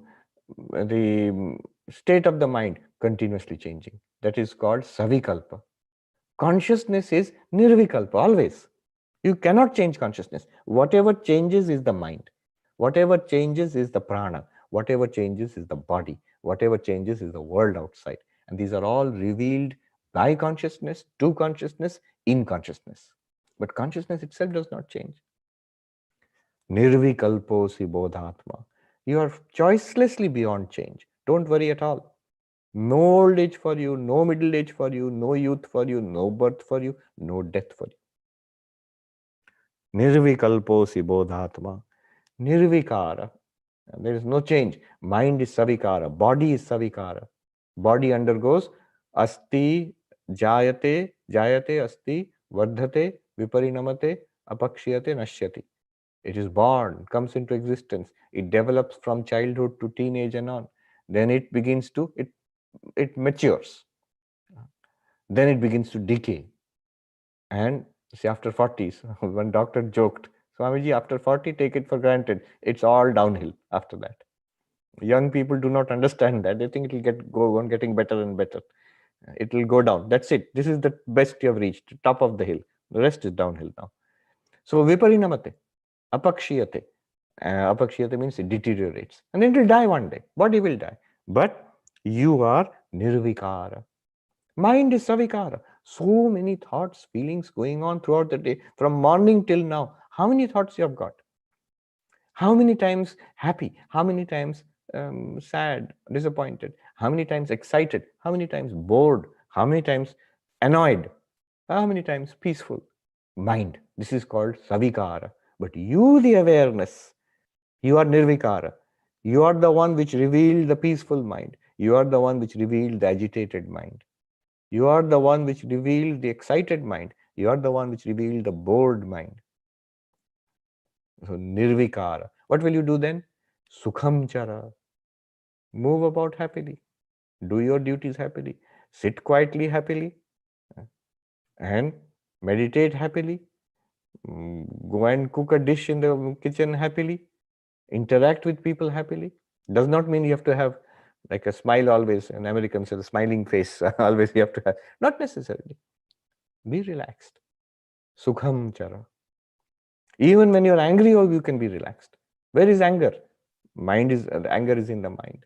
state of the mind continuously changing. That is called savikalpa. Consciousness is nirvikalpa, always. You cannot change consciousness. Whatever changes is the mind. Whatever changes is the prana. Whatever changes is the body. Whatever changes is the world outside. And these are all revealed by consciousness, to consciousness, in consciousness. But consciousness itself does not change. Nirvikalposi bodhatma. You are choicelessly beyond change. Don't worry at all. No old age for you, no middle age for you, no youth for you, no birth for you, no death for you. Nirvikalposi bodhatma. Nirvikara. There is no change. Mind is savikara. Body is savikara. Body undergoes asti, jayate, asti, vardhate, viparinamate, apakshiyate, nashyati. It is born, comes into existence. It develops from childhood to teenage and on. Then it begins to, it matures. Then it begins to decay. And see, after 40s, one doctor joked, Swamiji, after 40, take it for granted. It's all downhill after that. Young people do not understand that. They think it will go on getting better and better. It will go down. That's it. This is the best you have reached, top of the hill. The rest is downhill now. So viparinamate, apakshiyate. Apakshiyate means it deteriorates. And then it will die one day. Body will die. But you are nirvikara. Mind is savikara. So many thoughts, feelings going on throughout the day, from morning till now. How many thoughts you have got? How many times happy? How many times sad, disappointed? How many times excited? How many times bored? How many times annoyed? How many times peaceful? Mind. This is called savikara. But you, the awareness, you are nirvikara. You are the one which revealed the peaceful mind. You are the one which revealed the agitated mind. You are the one which revealed the excited mind. You are the one which revealed the bored mind. So nirvikara. What will you do then? Sukham chara. Move about happily. Do your duties happily. Sit quietly happily. And meditate happily. Go and cook a dish in the kitchen happily. Interact with people happily. Does not mean you have to have like a smile always. An American says a smiling face always you have to have. Not necessarily. Be relaxed. Sukham chara. Even when you're angry, you can be relaxed. Where is anger? Anger is in the mind.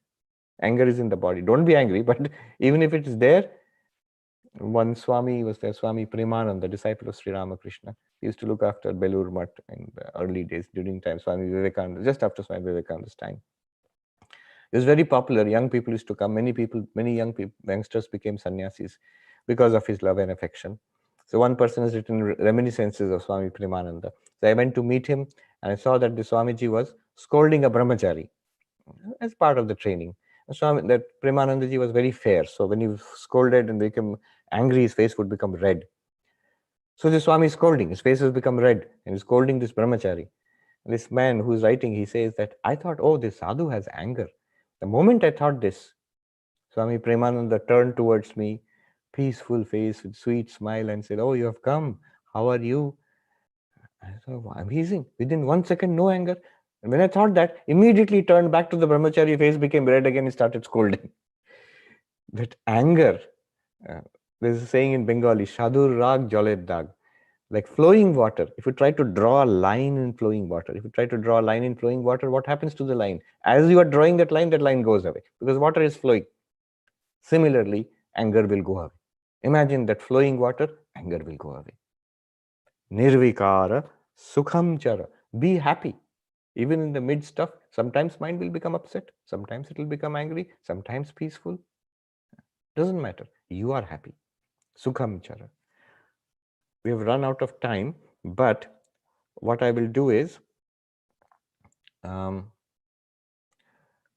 Anger is in the body. Don't be angry, but even if it is there, one Swami was there, Swami Premananda, the disciple of Sri Ramakrishna. He used to look after Belur Mutt in the early days, during time Swami Vivekananda, just after Swami Vivekananda's time. It was very popular. Young people used to come. Many youngsters became sannyasis because of his love and affection. So one person has written reminiscences of Swami Premananda. So I went to meet him and I saw that the Swamiji was scolding a brahmachari as part of the training. Swami, that Premanandaji was very fair. So when he was scolded and became angry, his face would become red. So the Swami is scolding, his face has become red and he's scolding this brahmachari. And this man who is writing, he says that, I thought, oh, this sadhu has anger. The moment I thought this, Swami Premananda turned towards me, peaceful face with sweet smile and said, oh, you have come. How are you? I thought, wow, amazing. Within 1 second, no anger. And when I thought that, immediately turned back to the brahmachari, face became red again, he started scolding. That anger There's a saying in Bengali, Shadur Rag Jolet Dag. Like flowing water. If you try to draw a line in flowing water, what happens to the line? As you are drawing that line goes away because water is flowing. Similarly, anger will go away. Imagine that flowing water, anger will go away. Nirvikara Sukham Chara. Be happy. Even in the midst of, sometimes mind will become upset, sometimes it will become angry, sometimes peaceful. Doesn't matter. You are happy. Sukham Chara. We have run out of time, but what I will do is,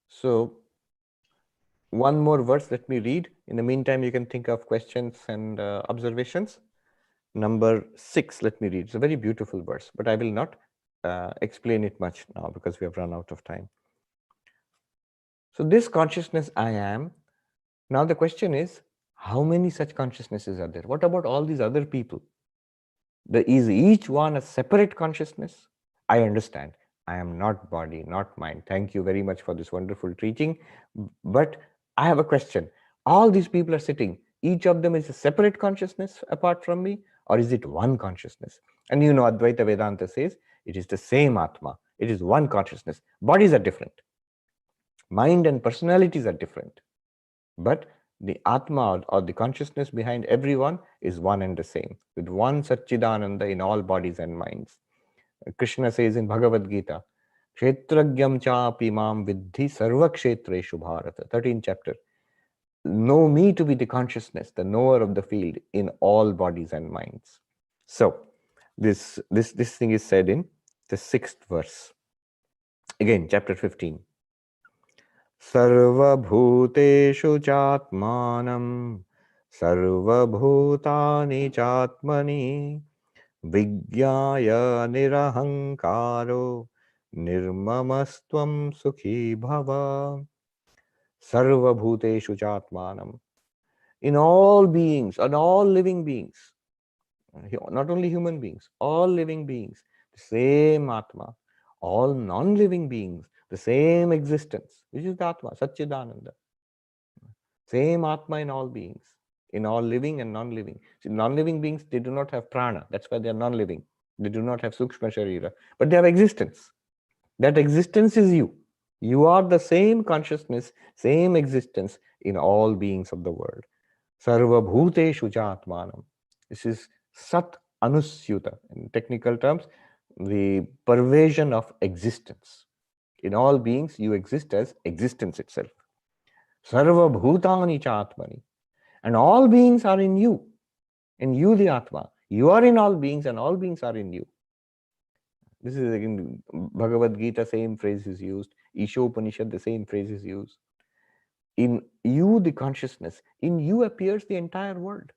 so one more verse, let me read. In the meantime, you can think of questions and observations. Number 6, let me read. It's a very beautiful verse, but I will not explain it much now because we have run out of time. So this consciousness I am, now the question is, how many such consciousnesses are there? What about all these other people? Is each one a separate consciousness? I understand. I am not body, not mind. Thank you very much for this wonderful teaching. But I have a question. All these people are sitting. Each of them is a separate consciousness apart from me, or is it one consciousness? And you know, Advaita Vedanta says it is the same Atma. It is one consciousness. Bodies are different. Mind and personalities are different. But the Atma or the consciousness behind everyone is one and the same, with one Satchidananda in all bodies and minds. Krishna says in Bhagavad Gita, Kshetragyam chapi mam vidhi sarva kshetreshu bharata, 13th chapter. Know me to be the consciousness, the knower of the field in all bodies and minds. So this thing is said in the 6th verse. Again, chapter 15. Sarvabhuteshu chatmanam sarvabhutani chatmani Vigyaya nirahankaro nirmamastvam sukhi bhava. Sarva bhuteshu chatmanam. In all beings, and all living beings, not only human beings, all living beings, the same Atma. All non-living beings, the same existence, which is the Atma, Satchidananda. Same Atma in all beings, in all living and non-living. See, non-living beings, they do not have prana. That's why they are non-living. They do not have sukshma sharira, but they have existence. That existence is you. You are the same consciousness, same existence in all beings of the world. Sarva bhuteshu atmanam. This is sat anusyuta. In technical terms, the pervasion of existence. In all beings, you exist as existence itself. Sarva bhutani chatmani. And all beings are in you the Atma. You are in all beings and all beings are in you. This is again Bhagavad Gita, same phrase is used. Ishopanishad, the same phrase is used. In you, the consciousness, in you appears the entire world.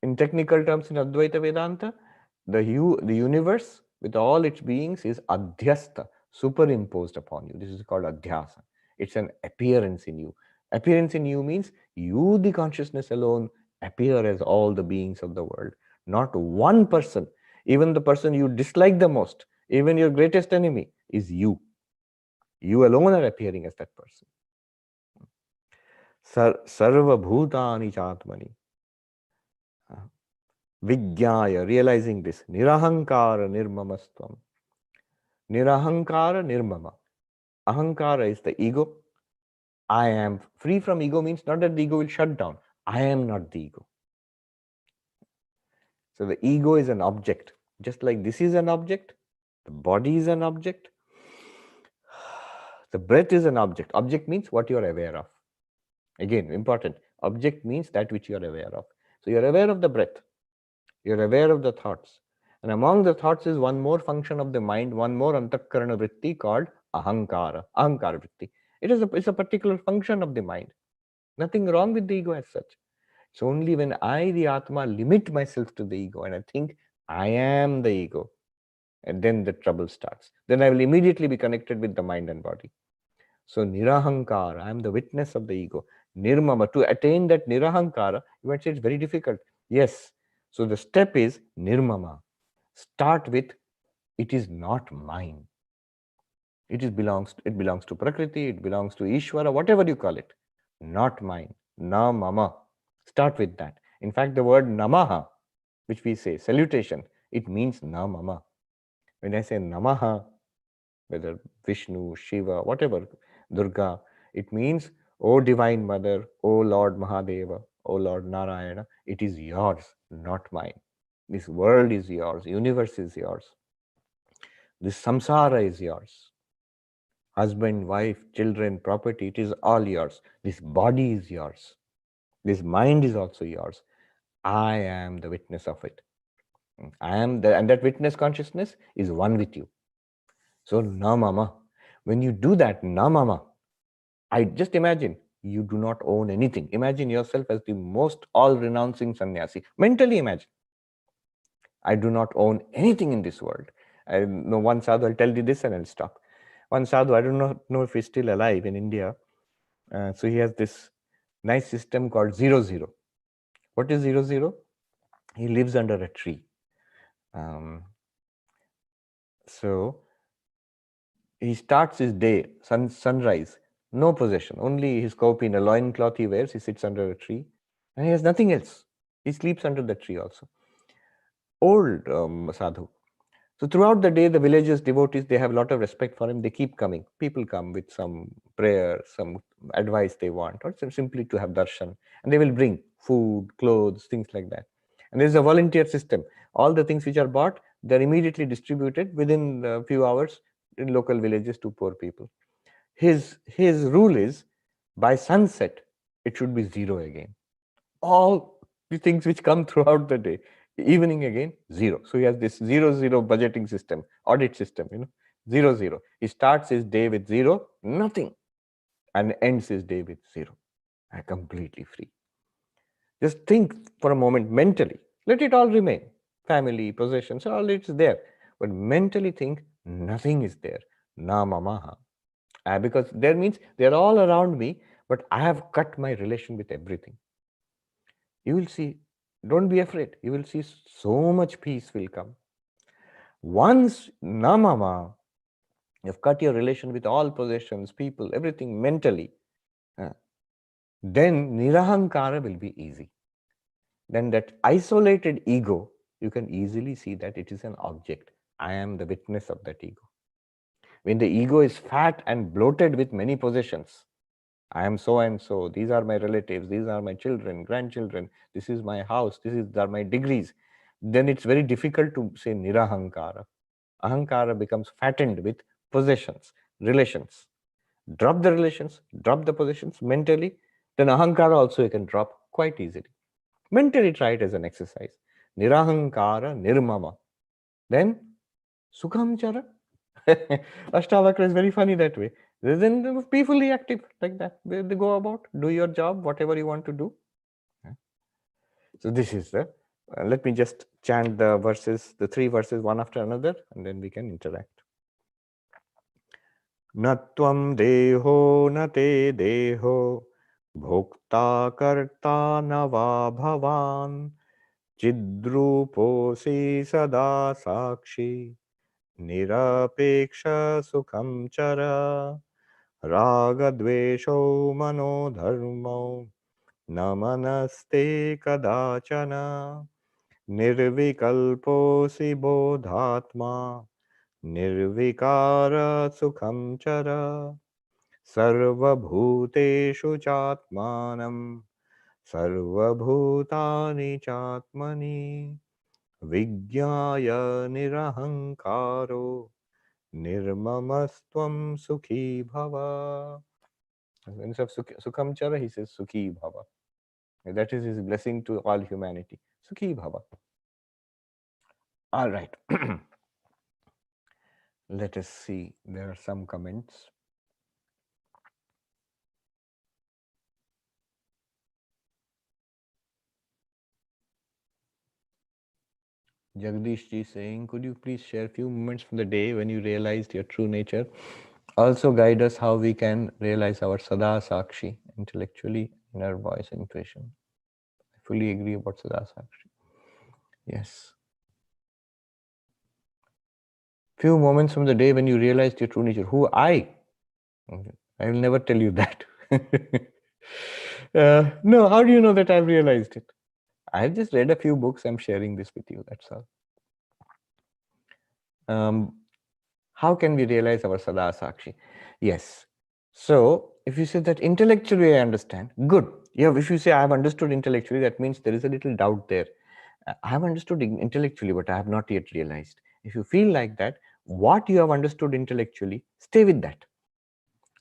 In technical terms, in Advaita Vedanta, the universe with all its beings is adhyasta, superimposed upon you. This is called adhyasa. It's an appearance in you. Appearance in you means you, the consciousness alone, appear as all the beings of the world. Not one person, even the person you dislike the most, even your greatest enemy, is you. You alone are appearing as that person. Sarva bhutani chatmani. Vigyaya, realizing this. Nirahankara nirmamastvam. Nirahankara nirmama. Ahankara is the ego. I am free from ego means not that the ego will shut down. I am not the ego. So the ego is an object. Just like this is an object, the body is an object, the breath is an object. Object means what you are aware of. Again, important. Object means that which you are aware of. So you are aware of the breath. You are aware of the thoughts. And among the thoughts is one more function of the mind, one more antakarana vritti called ahankara, ahankara vritti. It's a particular function of the mind. Nothing wrong with the ego as such. It's only when I, the Atma, limit myself to the ego and I think I am the ego, and then the trouble starts. Then I will immediately be connected with the mind and body. So nirahankara, I am the witness of the ego. Nirmama, to attain that nirahankara, you might say it's very difficult. Yes. So the step is nirmama. Start with, it is not mine. It belongs to Prakriti, it belongs to Ishvara, whatever you call it. Not mine. Na mama. Start with that. In fact, the word namaha, which we say, salutation, it means namama. When I say namaha, whether Vishnu, Shiva, whatever, Durga, it means, O Divine Mother, O Lord Mahadeva, O Lord Narayana, it is yours, not mine. This world is yours, universe is yours. This samsara is yours. Husband, wife, children, property, it is all yours. This body is yours. This mind is also yours. I am the witness of it. I am the, and that witness consciousness is one with you. So, na mama. When you do that, na mama, I just imagine you do not own anything. Imagine yourself as the most all-renouncing sannyasi. Mentally imagine. I do not own anything in this world. I know one sadhu, I'll tell you this and I'll stop. One sadhu, I do not know if he's still alive in India. So he has this nice system called 0-0. What is 0-0? He lives under a tree. So he starts his day, sunrise, no possession, only his kopi in a loincloth he wears, he sits under a tree, and he has nothing else. He sleeps under the tree also. Old sadhu. So throughout the day, the villagers, devotees, they have a lot of respect for him. They keep coming. People come with some prayer, some advice they want, or simply to have darshan. And they will bring food, clothes, things like that. And there's a volunteer system. All the things which are bought, they're immediately distributed within a few hours in local villages to poor people. His rule is, by sunset, it should be zero again. All the things which come throughout the day, evening again, zero. So he has this 0-0 budgeting system, audit system, 0-0. He starts his day with zero, nothing, and ends his day with zero. Completely free. Just think for a moment mentally. Let it all remain. Family, possessions, all it's there. But mentally think, nothing is there. Na mamaha. Because there means they're all around me, but I have cut my relation with everything. You will see, don't be afraid. You will see so much peace will come. Once namama, you've cut your relation with all possessions, people, everything mentally, then nirahankara will be easy. Then that isolated ego, you can easily see that it is an object. I am the witness of that ego. When the ego is fat and bloated with many possessions, I am so and so, these are my relatives, these are my children, grandchildren, this is my house, these are my degrees, then it's very difficult to say nirahankara. Ahankara becomes fattened with possessions, relations. Drop the relations, drop the possessions mentally, then ahankara also you can drop quite easily. Mentally try it as an exercise. Nirahankara nirmama. Then sukham chara. Ashtavakra is very funny that way. Then be fully active like that. They go about, do your job, whatever you want to do. So this is the, let me just chant the verses, the 3 verses one after another, and then we can interact. Natvam deho nate deho bhokta karta nava bhavan chidruposi sada sakshi nirapeksha sukham chara ragadvesho manodharmo namanaste kadachana nirvikalposi bodhatma nirvikara sukham chara sarvabhuteshu chatmanam sarvabhutani chatmani vigyaya nirahankaro nirmamastvam sukhi bhava. Instead of sukham chara, he says sukhi bhava. That is his blessing to all humanity. Sukhi bhava. All right. Let us see. There are some comments. Jagdish ji saying, could you please share a few moments from the day when you realized your true nature? Also guide us how we can realize our Sada Sakshi intellectually, inner voice, intuition. I fully agree about Sada Sakshi. Yes. Few moments from the day when you realized your true nature. Who I? I will never tell you that. No, how do you know that I've realized it? I've just read a few books. I'm sharing this with you. That's all. How can we realize our Sada Sakshi? Yes. So, if you say that intellectually I understand, good. Yeah, if you say I have understood intellectually, that means there is a little doubt there. I have understood intellectually, but I have not yet realized. If you feel like that, what you have understood intellectually, stay with that.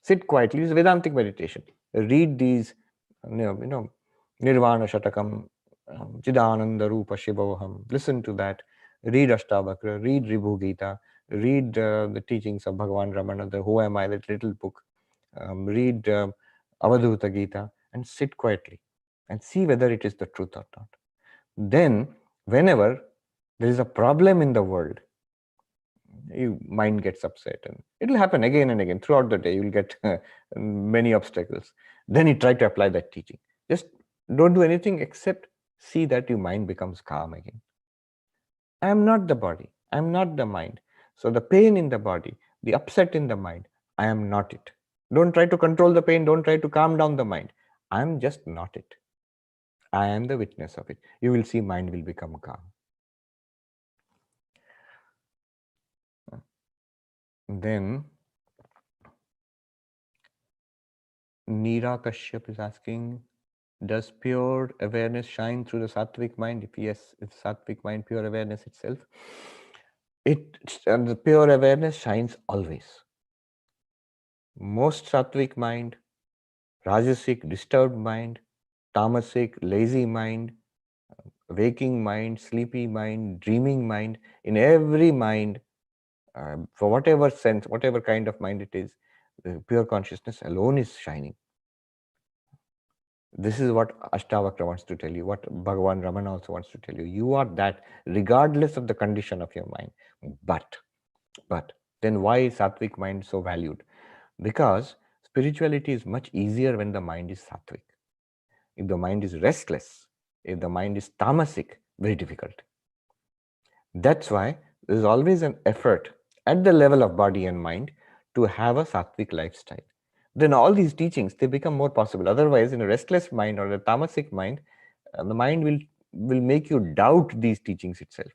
Sit quietly. Use Vedantic meditation. Read these, Nirvana Shatakam, Chidananda Rupa Shivoham. Listen to that. Read Ashtavakra. Read Ribhu Gita. Read the teachings of Bhagavan Ramana, the Who Am I, that little book. Read Avadhuta Gita and sit quietly and see whether it is the truth or not. Then, whenever there is a problem in the world, your mind gets upset, and it will happen again and again throughout the day. You will get many obstacles. Then you try to apply that teaching. Just don't do anything except see that your mind becomes calm again. I am not the body. I am not the mind. So the pain in the body, the upset in the mind, I am not it. Don't try to control the pain. Don't try to calm down the mind. I am just not it. I am the witness of it. You will see mind will become calm. Then Neera Kashyap is asking, does pure awareness shine through the sattvic mind? If yes, is sattvic mind pure awareness itself? The pure awareness shines always. Most sattvic mind, rajasic, disturbed mind, tamasic, lazy mind, waking mind, sleepy mind, dreaming mind, in every mind, for whatever sense, whatever kind of mind it is, the pure consciousness alone is shining. This is what Ashtavakra wants to tell you, what Bhagavan Ramana also wants to tell you. You are that regardless of the condition of your mind. But then why is sattvic mind so valued? Because spirituality is much easier when the mind is sattvic. If the mind is restless, if the mind is tamasic, very difficult. That's why there is always an effort at the level of body and mind to have a sattvic lifestyle. Then all these teachings, they become more possible. Otherwise, in a restless mind or a tamasic mind, the mind will make you doubt these teachings itself.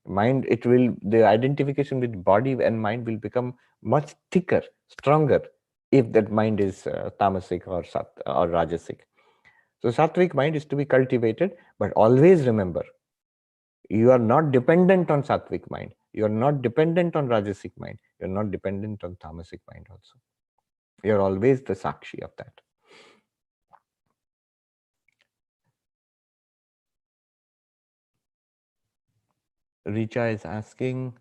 The identification with body and mind will become much thicker, stronger, if that mind is tamasic or rajasic. So sattvic mind is to be cultivated, but always remember, you are not dependent on sattvic mind. You are not dependent on rajasic mind. You are not dependent on tamasic mind also. You are always the sakshi of that. Richa is asking,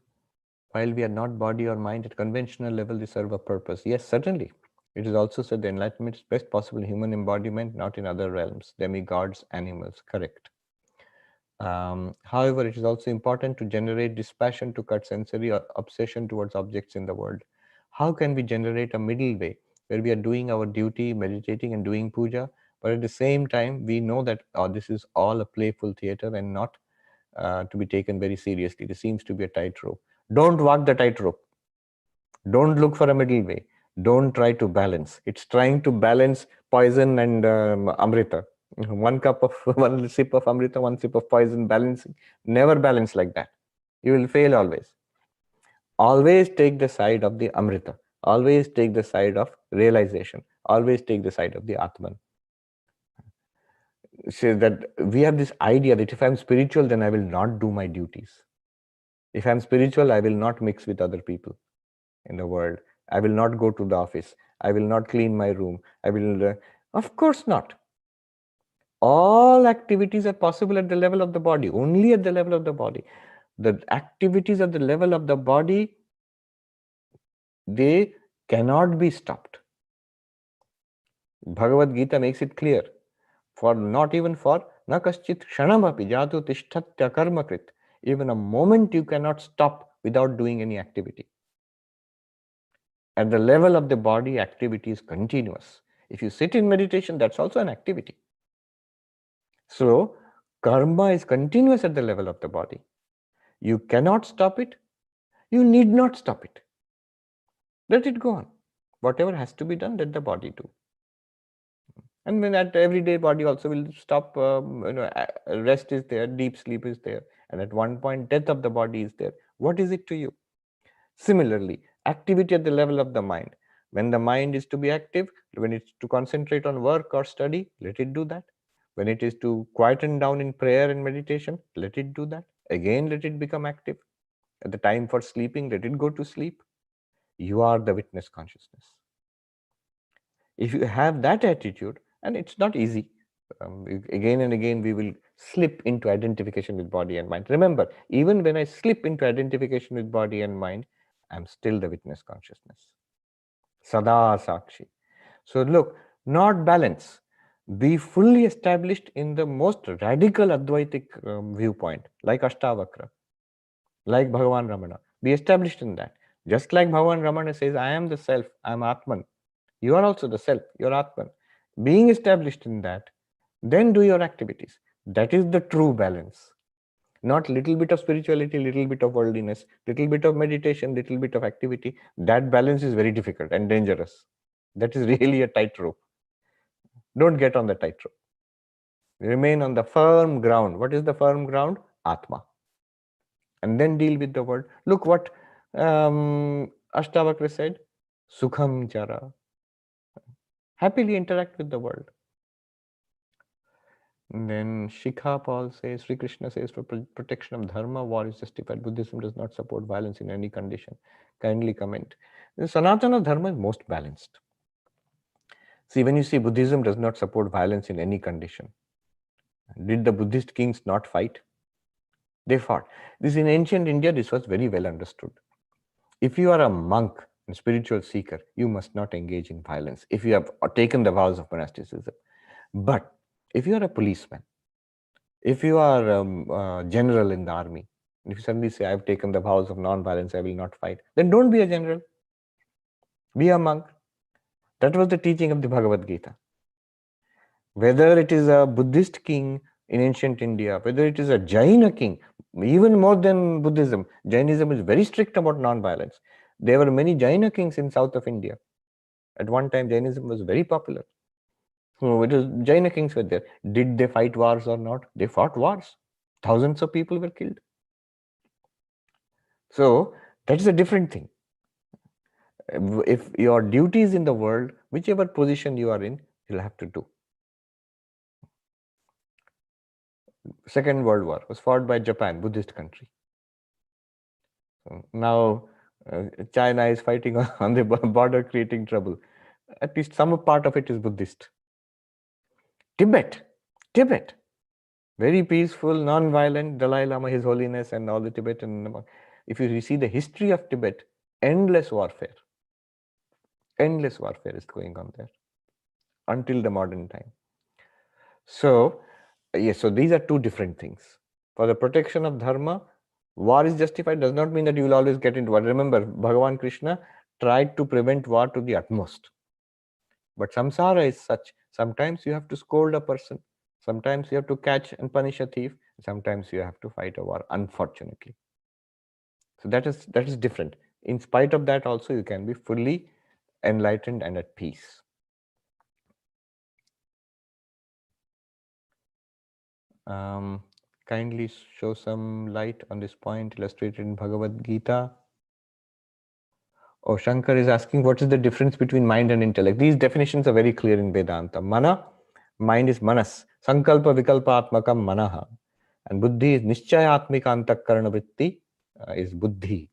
while we are not body or mind, at conventional level, they serve a purpose. Yes, certainly. It is also said the enlightenment is best possible human embodiment, not in other realms, demigods, animals. Correct. However, it is also important to generate dispassion to cut sensory or obsession towards objects in the world. How can we generate a middle way where we are doing our duty, meditating and doing puja, but at the same time we know that this is all a playful theater and not to be taken very seriously. This seems to be a tightrope. Don't walk the tightrope. Don't look for a middle way. Don't try to balance. It's trying to balance poison and amrita. One sip of amrita, one sip of poison, balancing. Never balance like that. You will fail always. Always take the side of the amrita. Always take the side of realization. Always take the side of the Atman. Say that we have this idea that if I'm spiritual, then I will not do my duties. If I'm spiritual, I will not mix with other people in the world. I will not go to the office. I will not clean my room. I will, of course not. All activities are possible at the level of the body, only at the level of the body. The activities at the level of the body, they cannot be stopped. Bhagavad Gita makes it clear. Not even for na kaschit kshanamapi jatu tishtatya karmakrit. Even a moment you cannot stop without doing any activity. At the level of the body, activity is continuous. If you sit in meditation, that's also an activity. So, karma is continuous at the level of the body. You cannot stop it. You need not stop it. Let it go on. Whatever has to be done, let the body do. And when that everyday body also will stop, rest is there, deep sleep is there, and at one point death of the body is there. What is it to you? Similarly, activity at the level of the mind. When the mind is to be active, when it's to concentrate on work or study, let it do that. When it is to quieten down in prayer and meditation, let it do that. Again, let it become active. At the time for sleeping, let it go to sleep. You are the witness consciousness. If you have that attitude, and it's not easy, again and again we will slip into identification with body and mind. Remember, even when I slip into identification with body and mind, I'm still the witness consciousness. Sada Sakshi. So look, not balance. Be fully established in the most radical Advaitic viewpoint, like Ashtavakra, like Bhagavan Ramana. Be established in that. Just like Bhagavan Ramana says, I am the self, I am Atman. You are also the self, you are Atman. Being established in that, then do your activities. That is the true balance. Not little bit of spirituality, little bit of worldliness, little bit of meditation, little bit of activity. That balance is very difficult and dangerous. That is really a tightrope. Don't get on the tightrope. Remain on the firm ground. What is the firm ground? Atma. And then deal with the world. Look what Ashtavakra said. Sukham chara. Happily interact with the world. And then Shikha Paul says, Sri Krishna says, for protection of dharma, war is justified. Buddhism does not support violence in any condition. Kindly comment. The Sanatana Dharma is most balanced. See, when you see Buddhism does not support violence in any condition, did the Buddhist kings not fight? They fought. This in ancient India, this was very well understood. If you are a monk and spiritual seeker, you must not engage in violence if you have taken the vows of monasticism. But if you are a policeman, if you are a general in the army, if you suddenly say, I've taken the vows of non-violence, I will not fight, then don't be a general. Be a monk. That was the teaching of the Bhagavad Gita. Whether it is a Buddhist king in ancient India, whether it is a Jaina king, even more than Buddhism, Jainism is very strict about non-violence. There were many Jaina kings in south of India. At one time, Jainism was very popular. So it was Jaina kings were there. Did they fight wars or not? They fought wars. Thousands of people were killed. So that is a different thing. If your duty is in the world, whichever position you are in, you'll have to do. Second World War was fought by Japan, Buddhist country. So now China is fighting on the border, creating trouble. At least some part of it is Buddhist. Tibet, very peaceful, non-violent, Dalai Lama, His Holiness, and all the Tibetan. If you see the history of Tibet, endless warfare is going on there until the modern time. So, yes, so these are two different things. For the protection of dharma, war is justified does not mean that you will always get into war. Remember, Bhagavan Krishna tried to prevent war to the utmost. But samsara is such. Sometimes you have to scold a person. Sometimes you have to catch and punish a thief. Sometimes you have to fight a war, unfortunately. So that is different. In spite of that also, you can be fully enlightened and at peace. Kindly show some light on this point illustrated in Bhagavad Gita. Oh, Shankar is asking, what is the difference between mind and intellect? These definitions are very clear in Vedanta. Mana, mind is manas. Sankalpa vikalpa atmakam manaha. And buddhi is nischayatmika antakarana vritti is buddhi.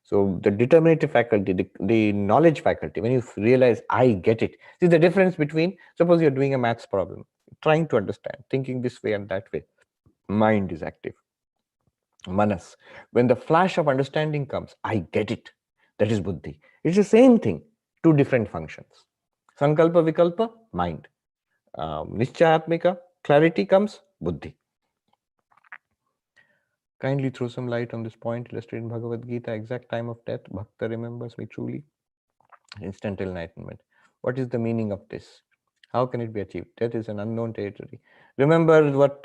So the determinative faculty, the knowledge faculty, when you realize, I get it. See the difference between, suppose you're doing a maths problem, trying to understand, thinking this way and that way. Mind is active. Manas. When the flash of understanding comes, I get it. That is buddhi. It's the same thing, two different functions. Sankalpa vikalpa, mind. Nischayatmika, clarity comes, buddhi. Kindly throw some light on this point illustrated in Bhagavad Gita. Exact time of death, Bhakta remembers me truly. Instant enlightenment. What is the meaning of this? How can it be achieved? Death is an unknown territory. Remember what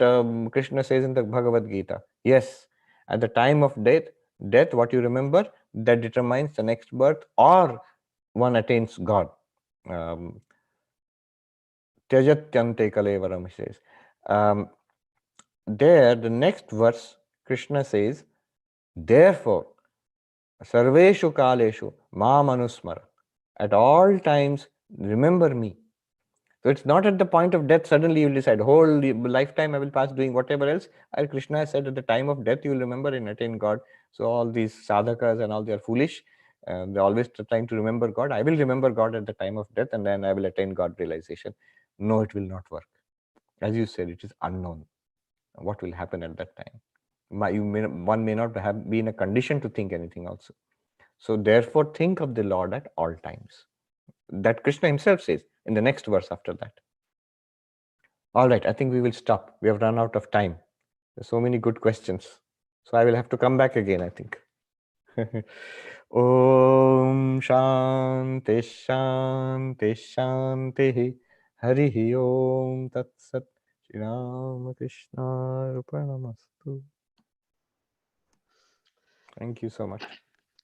Krishna says in the Bhagavad Gita. Yes, at the time of death, what you remember, that determines the next birth, or one attains God. Tyajatyante kalevaram, he says. There, the next verse, Krishna says, therefore, sarveshu kaleshu mam anusmara. At all times, remember me. So it's not at the point of death, suddenly you will decide, whole lifetime I will pass doing whatever else. As Krishna has said, at the time of death, you will remember and attain God. So all these sadhakas and all, they are foolish. They're always trying to remember God. I will remember God at the time of death and then I will attain God realization. No, it will not work. As you said, it is unknown what will happen at that time. One may not be in a condition to think anything also. So therefore, think of the Lord at all times. That Krishna himself says in the next verse after that. All right, I think we will stop. We have run out of time. There's so many good questions. So I will have to come back again, I think. Om Shanti Shanti Shanti Hari Om Tat Sat Shri Ramakrishna Arpanamastu. Thank you so much.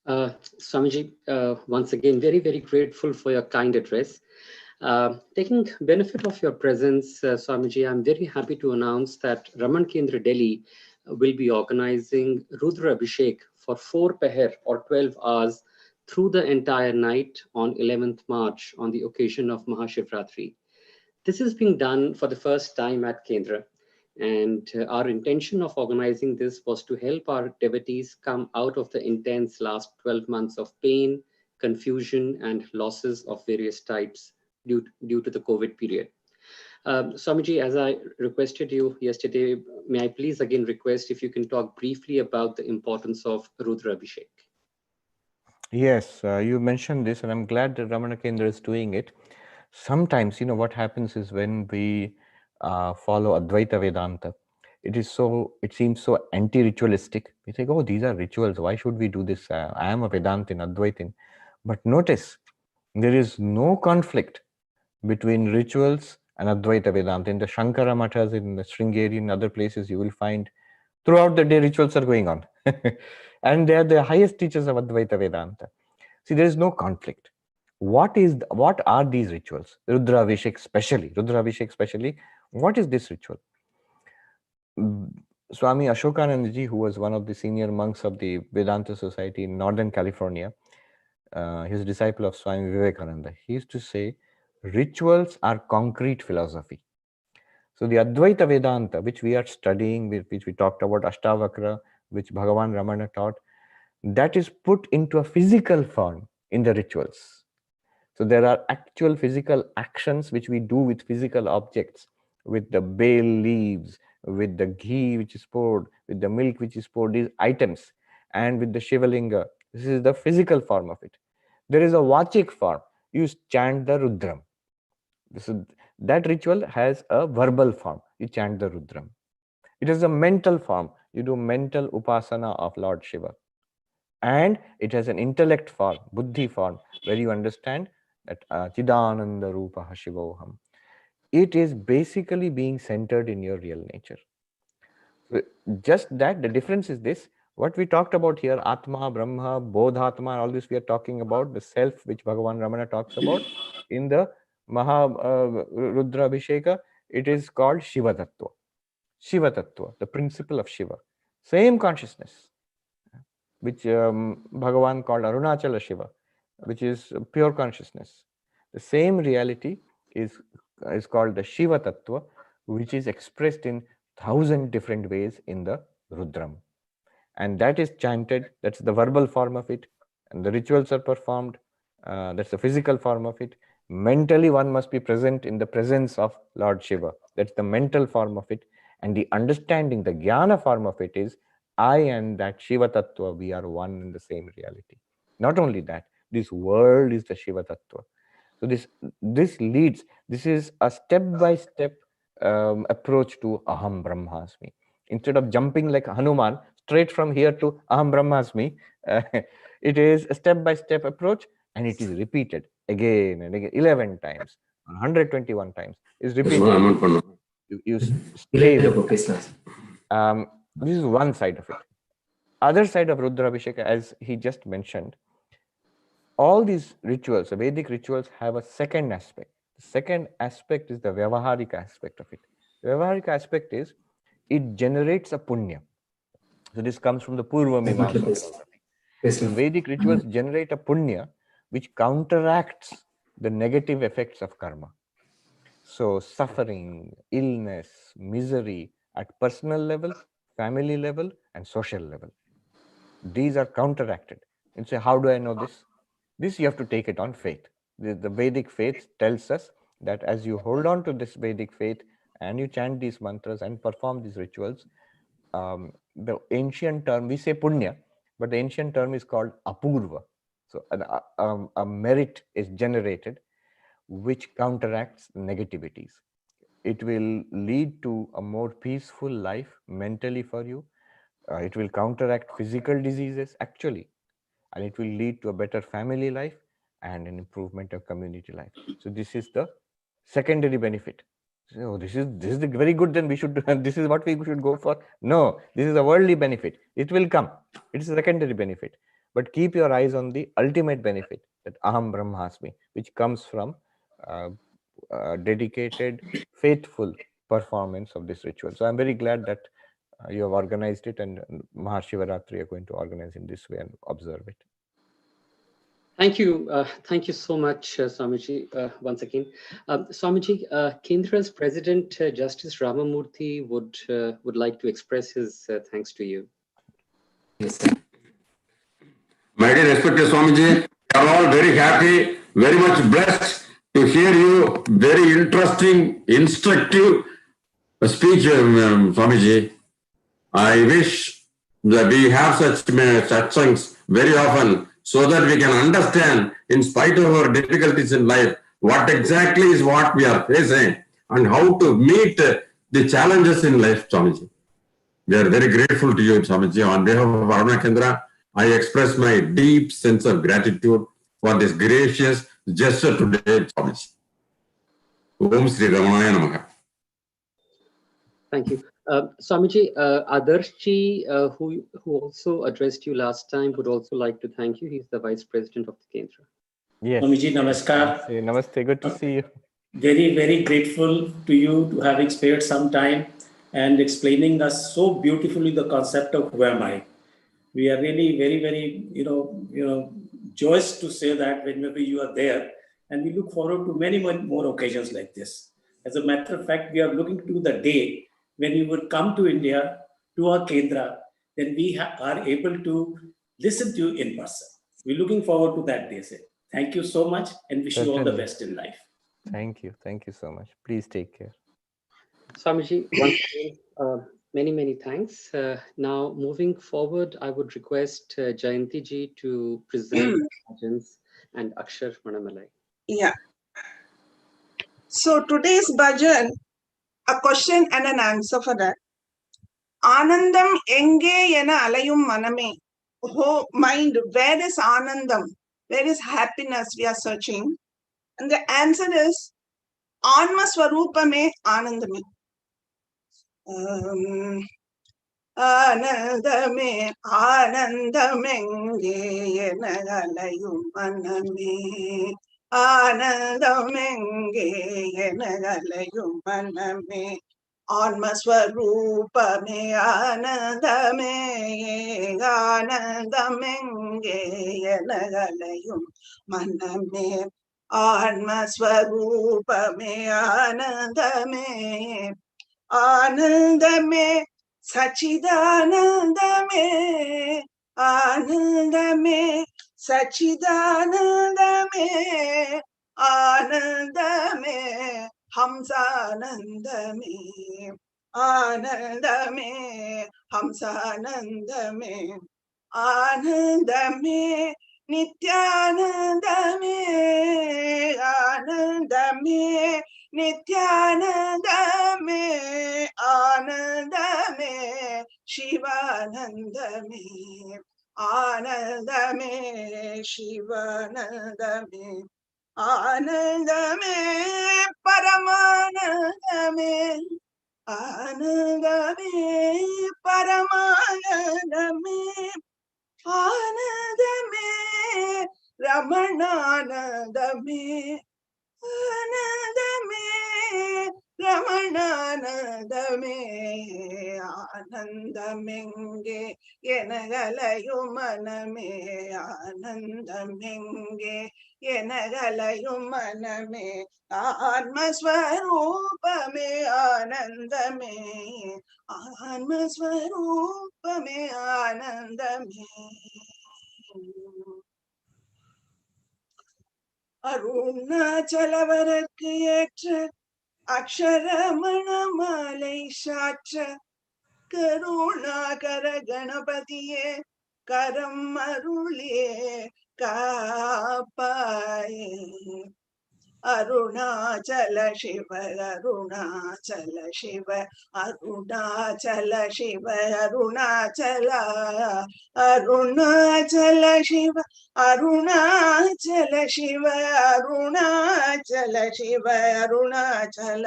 Swamiji, once again, very, very grateful for your kind address. Taking benefit of your presence, Swamiji, I'm very happy to announce that Raman Kendra Delhi will be organizing Rudra Abhishek for 4 Peher or 12 hours through the entire night on 11th March on the occasion of Mahashivratri. This is being done for the first time at Kendra. And our intention of organizing this was to help our devotees come out of the intense last 12 months of pain, confusion, and losses of various types due to the COVID period. Swamiji, as I requested you yesterday, may I please again request if you can talk briefly about the importance of Rudra Abhishek? Yes, you mentioned this, and I'm glad that Ramana Kendra is doing it. Sometimes, what happens is when we follow Advaita Vedanta, it seems so anti-ritualistic. We think, oh, these are rituals. Why should we do this? I am a Vedantin, Advaitin. But notice, there is no conflict between rituals and Advaita Vedanta. In the Shankara Mathas, in the Sringeri, and other places, you will find throughout the day rituals are going on. And they are the highest teachers of Advaita Vedanta. See, there is no conflict. What are these rituals? Rudra Abhishek especially. What is this ritual? Swami Ashokanandaji, who was one of the senior monks of the Vedanta Society in Northern California, he was a disciple of Swami Vivekananda. He used to say, rituals are concrete philosophy. So the Advaita Vedanta, which we are studying, which we talked about, Ashtavakra, which Bhagavan Ramana taught, that is put into a physical form in the rituals. So there are actual physical actions which we do with physical objects, with the bay leaves, with the ghee which is poured, with the milk which is poured, these items, and with the Shivalinga. This is the physical form of it. There is a Vachik form. You chant the Rudram. That ritual has a verbal form. You chant the Rudram. It is a mental form. You do mental upasana of Lord Shiva. And it has an intellect form, buddhi form, where you understand that Chidananda Rupa Shivoham. It is basically being centered in your real nature. So just that, the difference is this. What we talked about here, Atma, Brahma, Bodhatma, all this we are talking about, the self which Bhagavan Ramana talks about. In the Maha Rudra Abhisheka, it is called Shiva Tattva. Shiva Tattva, the principle of Shiva. Same consciousness, which Bhagavan called Arunachala Shiva, which is pure consciousness. The same reality is called the Shiva Tattva, which is expressed in 1,000 different ways in the Rudram. And that is chanted, that's the verbal form of it, and the rituals are performed, that's the physical form of it. Mentally, one must be present in the presence of Lord Shiva. That's the mental form of it. And the understanding, the jnana form of it is, I and that Shiva Tattva, we are one in the same reality. Not only that, this world is the Shiva Tattva. So this is a step-by-step approach to Aham Brahmasmi. Instead of jumping like Hanuman straight from here to Aham Brahmasmi, it is a step-by-step approach, and it is repeated again and again, 11 times, 121 times. Is repeated. You stay with that. This is one side of it. Other side of Rudra Abhishek, as he just mentioned, all these rituals, the Vedic rituals, have a second aspect. Second aspect is the Vyavaharika aspect of it. The Vyavaharika aspect is it generates a punya. So this comes from the Purva Mimamsa philosophy. The Vedic rituals generate a punya which counteracts the negative effects of karma. So suffering, illness, misery at personal level, family level, and social level. These are counteracted. And say, how do I know this? This you have to take it on faith. The Vedic faith tells us that as you hold on to this Vedic faith and you chant these mantras and perform these rituals, the ancient term, we say punya, but the ancient term is called apurva. So a merit is generated which counteracts negativities. It will lead to a more peaceful life mentally for you. It will counteract physical diseases actually, and it will lead to a better family life and an improvement of community life. So this is the secondary benefit. So this is the very good, then we should this is what we should go for. No, this is a worldly benefit. It will come. It is a secondary benefit. But keep your eyes on the ultimate benefit, that Aham Brahmasmi, which comes from dedicated, faithful performance of this ritual. So I'm very glad that you have organized it, and Mahashivaratri are going to organize in this way and observe it. Thank you so much, Swamiji, once again. Swamiji, Kendra's President, Justice Ramamurthy, would like to express his thanks to you. Yes, sir. My dear respected Swamiji, we are all very happy, very much blessed to hear you. Very interesting, instructive speech, Swamiji. I wish that we have such satsangs very often so that we can understand, in spite of our difficulties in life, what exactly is what we are facing and how to meet the challenges in life, Swamiji. We are very grateful to you, Swamiji. On behalf of Varuna Kendra, I express my deep sense of gratitude for this gracious gesture today, Swamiji. Om Sri Ramanaya Namaha. Thank you. Swamiji, Adarshji, who also addressed you last time, would also like to thank you. He's the Vice President of the Kendra. Yes. Swamiji, namaskar. Namaste, good to see you. Very, very grateful to you to having spared some time and explaining us so beautifully the concept of who am I. We are really very, very, joyous to say that whenever you are there, and we look forward to many more occasions like this. As a matter of fact, we are looking to the day when you would come to India, to our Kendra, then we are able to listen to you in person. We're looking forward to that day, sir. Thank you so much and wish you all the best in life. Thank you. Thank you so much. Please take care. Swamiji, once again, many thanks. Now, moving forward, I would request Jayanti ji to present bhajans and Akshar Manamalai. Yeah. So today's bhajan, a question and an answer for that. Anandam enge yena alayum maname. Oh, mind, where is Anandam? Where is happiness we are searching? And the answer is Anma Swarupame Anandame. Anandame, Anandamenge yena alayum maname. Anandamenge yena alayum maname. Anma Swarupame Anandame, Anandamenge yena alayum maname. Anma Swarupame Anandame, Anandame, Sachidanandame, Anandame, Sachidanandame, Anandame, Hamsanandame, Anandame, Hamsanandame, Anandame, Nityanandame, Anandame, Nityanandame, Anandame, Shivanandame, Anandame, Shivanandame, Anandame, Paramanandame, Anandame, Paramanandame, Anandame, Ramanandame, Anandame, ஆனந்தமே ஆனந்தமெங்கே எனகலையும் மனமே ஆனந்தமெங்கே எனகலையும் மனமே ஆத்மஸ்வரூபமே ஆனந்தமே ஆத்மஸ்வரூபமே ஆனந்தமே அருணாச்சலவருக்கு ஏற்ற அக்ஷரமணமாலை சாற்ற கருணாகர கணபதியே கரம் அருளே காப்பாயே அருணாச்சல சிவ அருணாச்சல சிவ அருணாச்சல சிவ அருணாச்சல அருணாச்சல சிவ அருணாச்சல சிவ அருணாச்சல சிவ அருணாச்சல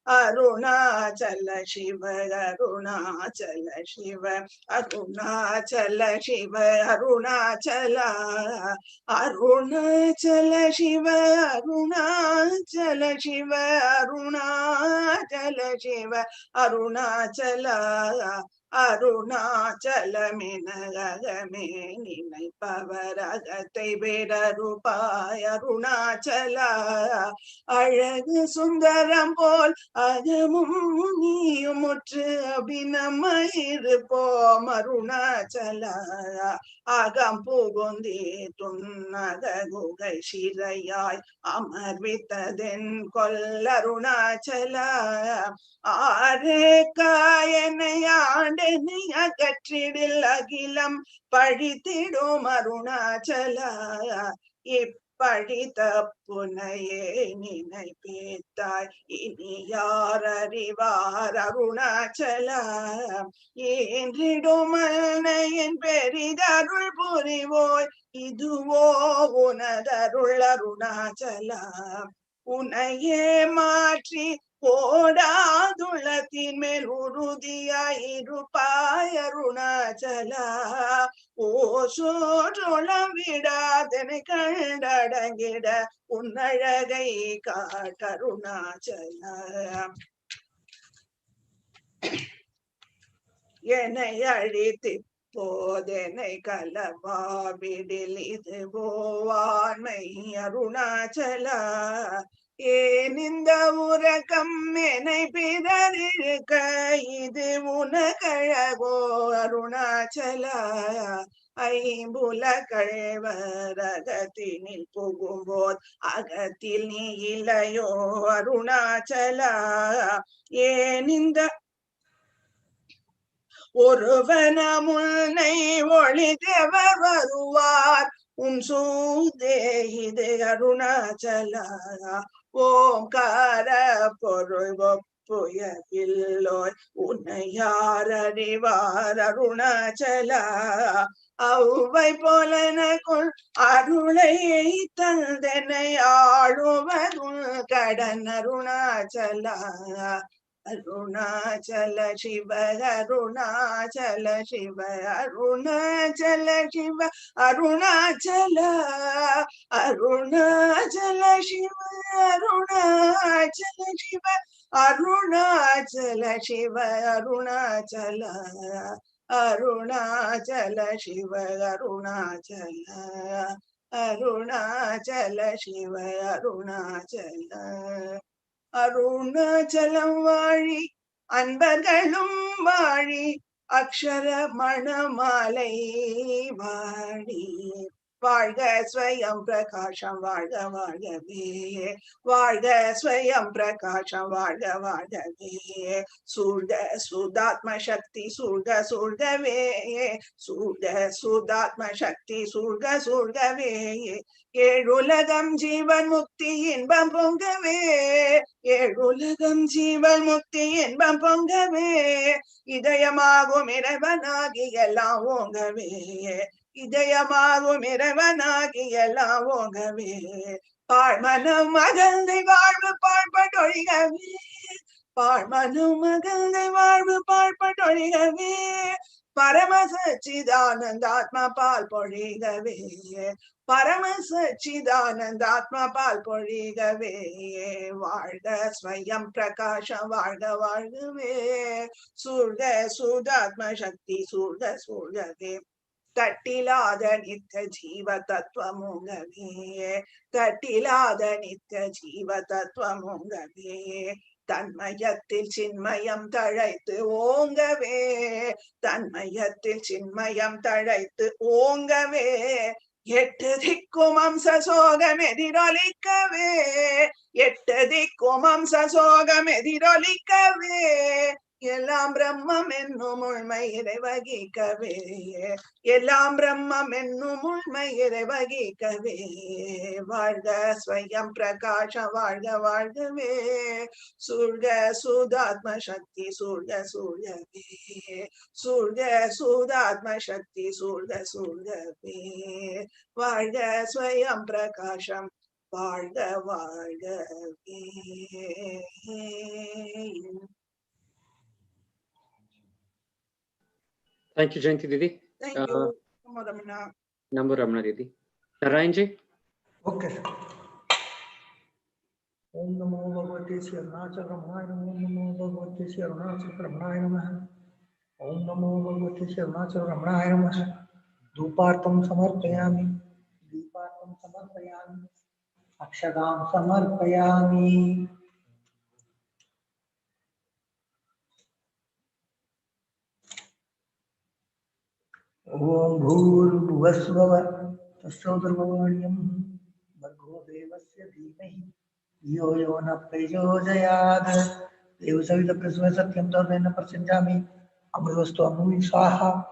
அருணாச்சல சிவ அருணாச்சல சிவ அருணாச்சல சிவ அருணாச்சல அருணாச்சல சிவ அருணாச்சல சிவ அருணாச்சல சிவ அருணாச்சல அருணாச்சலமெனகமே நினைப்பவர் அகத்தை வேறறுப்பாய் அருணாச்சல அழகு சுந்தரம் போல் அகமும் நீயும் முற்று அபிநமயிருப்போம் அருணாச்சல அகம் புகுந்தே துன்னத குகை சிறையாய் அமர்வித்ததென் கொல்லருணாச்சல ஆரே காயனை ஆண்டனை அகற்றிடில் அகிலம் பழித்திடும் அருணாச்சல இப்பழி தப்புனையே நினைப்பேத்தாய் இனி யார் அறிவார் அருணாச்சல ஏன்றிடுமல்னையின் பெரிதருள் புரிவோய் இதுவோ உனதருள் அருணாச்சல உனையே மாற்றி போடாதுளத்தின் மேல் உறுதியாயிருப்பாய் அருணாச்சல ஓ சோற்றுளம் விடாதனை கண்டடங்கிட உன்னழகை காட்டருணாச்சல என்னை அழித்து போதனை கலவாவிடில் இது போவான்மை அருணாச்சல ஏன் இந்த உறக்கம் என்னை பிறரிருக்க இது உனகழகோ அருணாச்சல ஐம்புல கழ்வர் அகத்தினில் புகும்போது அகத்தில் நீ இலையோ அருணாச்சல ஏன் இந்த ஒருவனமுன்னை ஒளிதவர் வருவார் உன் சூதே இது அருணாச்சல ஓங்கார பொருள் ஒப்புயவில்லோய் உன்னை யார் அறிவார் அருணாச்சல அவ்வை போலனக்குள் அருளை தந்தனை ஆளுவதுள் கடன் அருணாச்சல அருணாச்சல சிவ அருணாச்சல சிவ அருணாச்சல சிவ அருணாச்சல அருணாச்சல சிவ அருணாச்சல சிவ அருணாச்சல சிவ அருணாச்சல அருணாச்சல சிவ அருணாச்சல அருணாச்சல சிவ அருணாச்சல அருணாச்சலம் வாழி அன்பர்களும் வாழி அக்ஷர மணமாலை வாழி வாழ்க ஸ்வயம் பிரகாசம் வாழ்க வாழ்கவே வாழ்க ஸ்வயம் பிரகாசம் வாழ்க வாழ்கவே சூழ்க சுதாத்ம சக்தி சூழ்க சூழ்கவே சூழ்க சுதாத்ம சக்தி சூழ்க சூழ்கவே ஏழுலகம் ஜீவன் முக்தி இன்பம் பொங்கவே ஏழுலகம் ஜீவன் முக்தி இன்பம் பொங்கவே இதயமாகும் இறைவனாகி எல்லாம் ஓங்கவே இதயமாகும் இறைவனாகி எல்லாம் ஓங்கவே பாழ்மனம் மகந்தை வாழ்வு பாழ்பட்டொழிகவே பாழ்மனம் மகந்தை வாழ்வு பாழ்பட்டொழிகவே பரமசச்சிதானந்தாத்மா பால் பொழிகவே பரமசச்சிதானந்தாத்மா பால் பொழிகவே வாழ்க ஸ்வயம் பிரகாசம் வாழ்க வாழ்கவே சூழ்க சூதாத்ம சக்தி சூழ்க சூழ்கவே தட்டிலாத நித்திய ஜீவ தத்துவமுங்கவே தட்டிலாத நித்திய ஜீவ தத்துவமுங்கவே தன்மயத்தில் சின்மயம் தழைத்து ஓங்கவே தன்மயத்தில் சின்மயம் தழைத்து ஓங்கவே எட்டு திக்கும் அம்ச சோகம் எதிரொலிக்கவே எட்டு திக்கும் அம்ச சோகம் எதிரொலிக்கவே எல்லாம் பிரம்மம் என்னும் உண்மை இறைவகிக்கவே எல்லாம் பிரம்மம் என்னும் உண்மை இறைவகிக்கவே வாழ்க ஸ்வயம் பிரகாசம் வாழ்க வாழ்கவே சூழ்க சூதாத்ம சக்தி சூழ்க சூழ்கவே சூழ்க சூதாத்ம சக்தி சூழ்க சூழ்கவே வாழ்க ஸ்வயம் பிரகாசம் வாழ்க வாழ்கவே. Thank you, Jayanti Didi. Thank you. Namo Ramana. Namo Ramana Didi. Narayanji. Okay, sir. Om Namo Bhagavate Shri Arunachal Ramaya Namo. Om Namo Bhagavate Shri Arunachal Ramaya Namo. Om Namo Bhagavate Shri Arunachal Ramaya Namo. Dhupartam samarpayami. Deepartam samarpayami. Akshadam samarpayami. Om Bhurvasvah Tasodharvanyam Bhargo Devasya Dhimahi Yo Yo Na Prachodayad Devasavita Prasva Satyam Dharmena Prasanjami Amrvastu Amui Swaha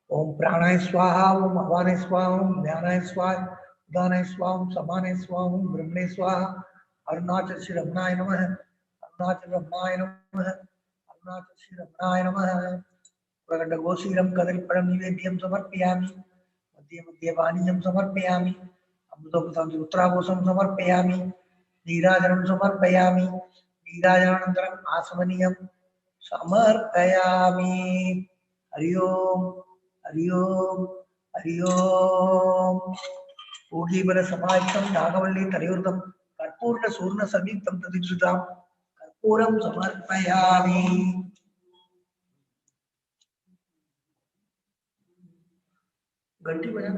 Om Pranay Swaha Om Avane Swaha Om Dhyanay Swaha Udhanay Swaha Om Samanay Swaha Om Brahmane Swaha Arunachal Shri Ramanaya Namah Arunachal Ramanaya Namah Arunachal Shri Ramanaya Namah Goshīram Kadalparam Nivedyam Samarpayami Madhya Madhya Vaniyam Samarpayami Amrutopatanti Uttaragosam Samarpayami Nirajanam Samarpayami Nirajanantaram Asamaniyam Samarpayami Hari Om Hari Om Hari Om Ogibara Samaitam Nagavalli Tarayurdam Karpurna Surna Samyuktam Tadiksutam Karpuram Samarpayami. घंटी बजा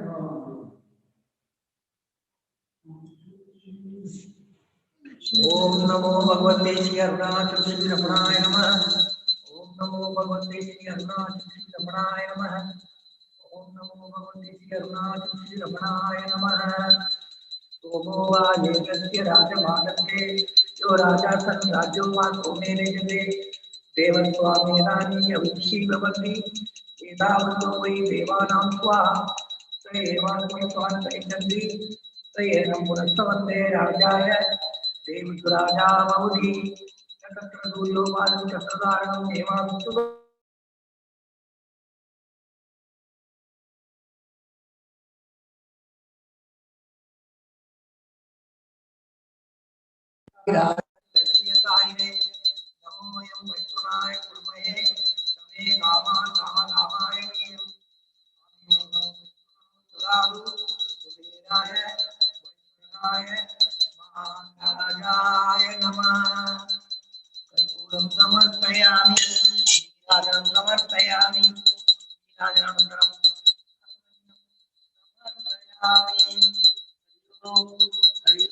ओम नमो भगवते श्री अरुणाचल श्री रमणाय नमः ओम नमो भगवते श्री अरुणाचल श्री रमणाय नमः ओम नमो भगवते श्री अरुणाचल श्री रमणाय नमः सोमो वाजेकस्य राजमागते यो राजा सन् राज्यो वा सोमेन जते देवस्वामेनानि अभिषेकवन्ति एतावतो वै देवानां स्वाहा स एवास्मै स्वान् प्रयच्छन्ति स एनं पुनस्तवन्ते राजाय देवसुराजा मौली तत्र दूयो मानं चक्रधारणं हेमांशु राजसायिने नमोऽयं वैष्णवाय कुर्महे तमे गामाय राजु कुबेराय वैष्णवाय महाराजाय नमः कर्पूरं समर्पयामि नीराजनं समर्पयामि नीराजनानन्तरं समर्पयामि हरि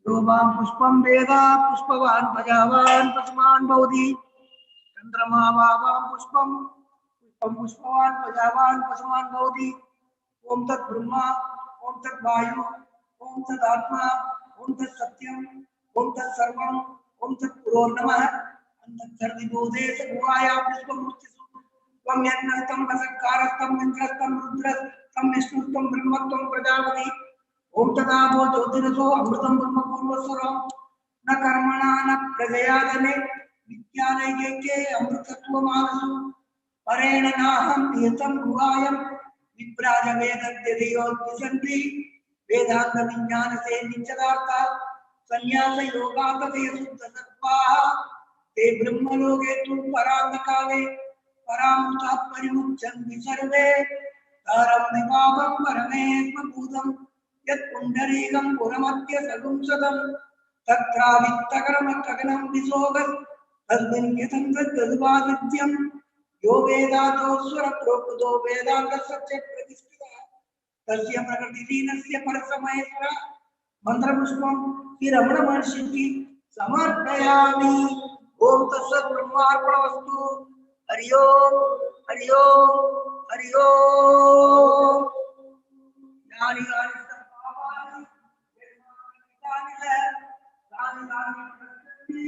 ओम पुष्पं वेदा पुष्पवान् प्रजावान् पशुमान् भवति चन्द्रमा वावां पुष्पं पुष्पवान् प्रजावान् पशुमान् भवति ओम तत् ब्रह्मा ओम तत् वायु ओम तत् आत्मा ओम तत् सत्यम ओम तत् सर्वं ओम तत् पुरो नमः अंतर्दिबोधे गुहायां पुष्पमूर्तिषु त्वं यन्नस्तं वसत्कारस्तं इन्द्रस्तं रुद्रस्तं विष्णुस्तं ब्रह्मस्तं प्रजापति ओम तथा वो ज्योतिरसो अमृतम ब्रह्म पूर्वस्वरम न कर्मणा न प्रजया जने विज्ञाने के अमृतत्व मानसु परेण नाहं नियतं गुहायं विप्राज वेदद्यदेवोद्दिशन्ति वेदांत विज्ञान से निचदार्था संन्यास योगातते शुद्ध सत्त्वाः ते ब्रह्मलोके तु परान्तकाले परामृताः परिमुच्यन्ति सर्वे तारं निवामं परमेश्वरभूतं यत् पुण्डरीकं पुरमद्य सगुंसदं तत्रावित्तकर्मकगनं विसोगस् तस्मिन् यतं तद्वादित्यं यो वेदातो स्वरप्रोक्तो वेदान्तस्य प्रतिष्ठितः तस्य प्रकृतिलीनस्य परसमयेश्वर मंत्रपुष्पं श्री रमण महर्षि समर्पयामि। ओम तत्सत् ब्रह्मार्पणमस्तु। हरि ओम हरि ओम हरि ओम। यानि यानि सर्वाणि वेदानि तानि तानि प्रसन्ति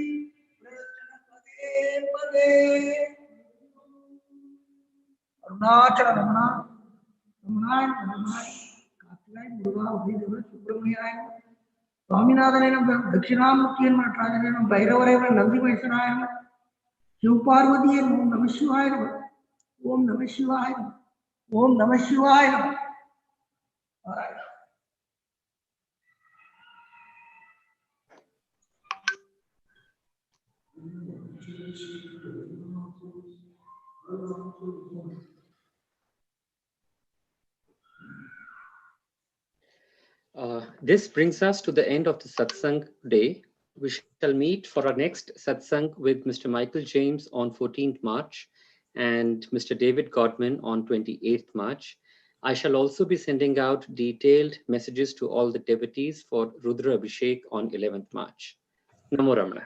प्रदर्शन पदे पदे। अरुणाचल रमणा रमणाय रमणाय कात्याय मुरुगा उदयदेव सुब्रह्मण्याय स्वामीनाथनेन दक्षिणामूर्ति नटराजनेन भैरवरेव नंदी मैसनाय शिव पार्वती ओम नमः शिवाय ओम नमः शिवाय ओम नमः शिवाय। This brings us to the end of the Satsang day. We shall meet for our next Satsang with Mr. Michael James on 14th March and Mr. David Godman on 28th March. I shall also be sending out detailed messages to all the devotees for Rudra Abhishek on 11th March. Namo Ramana.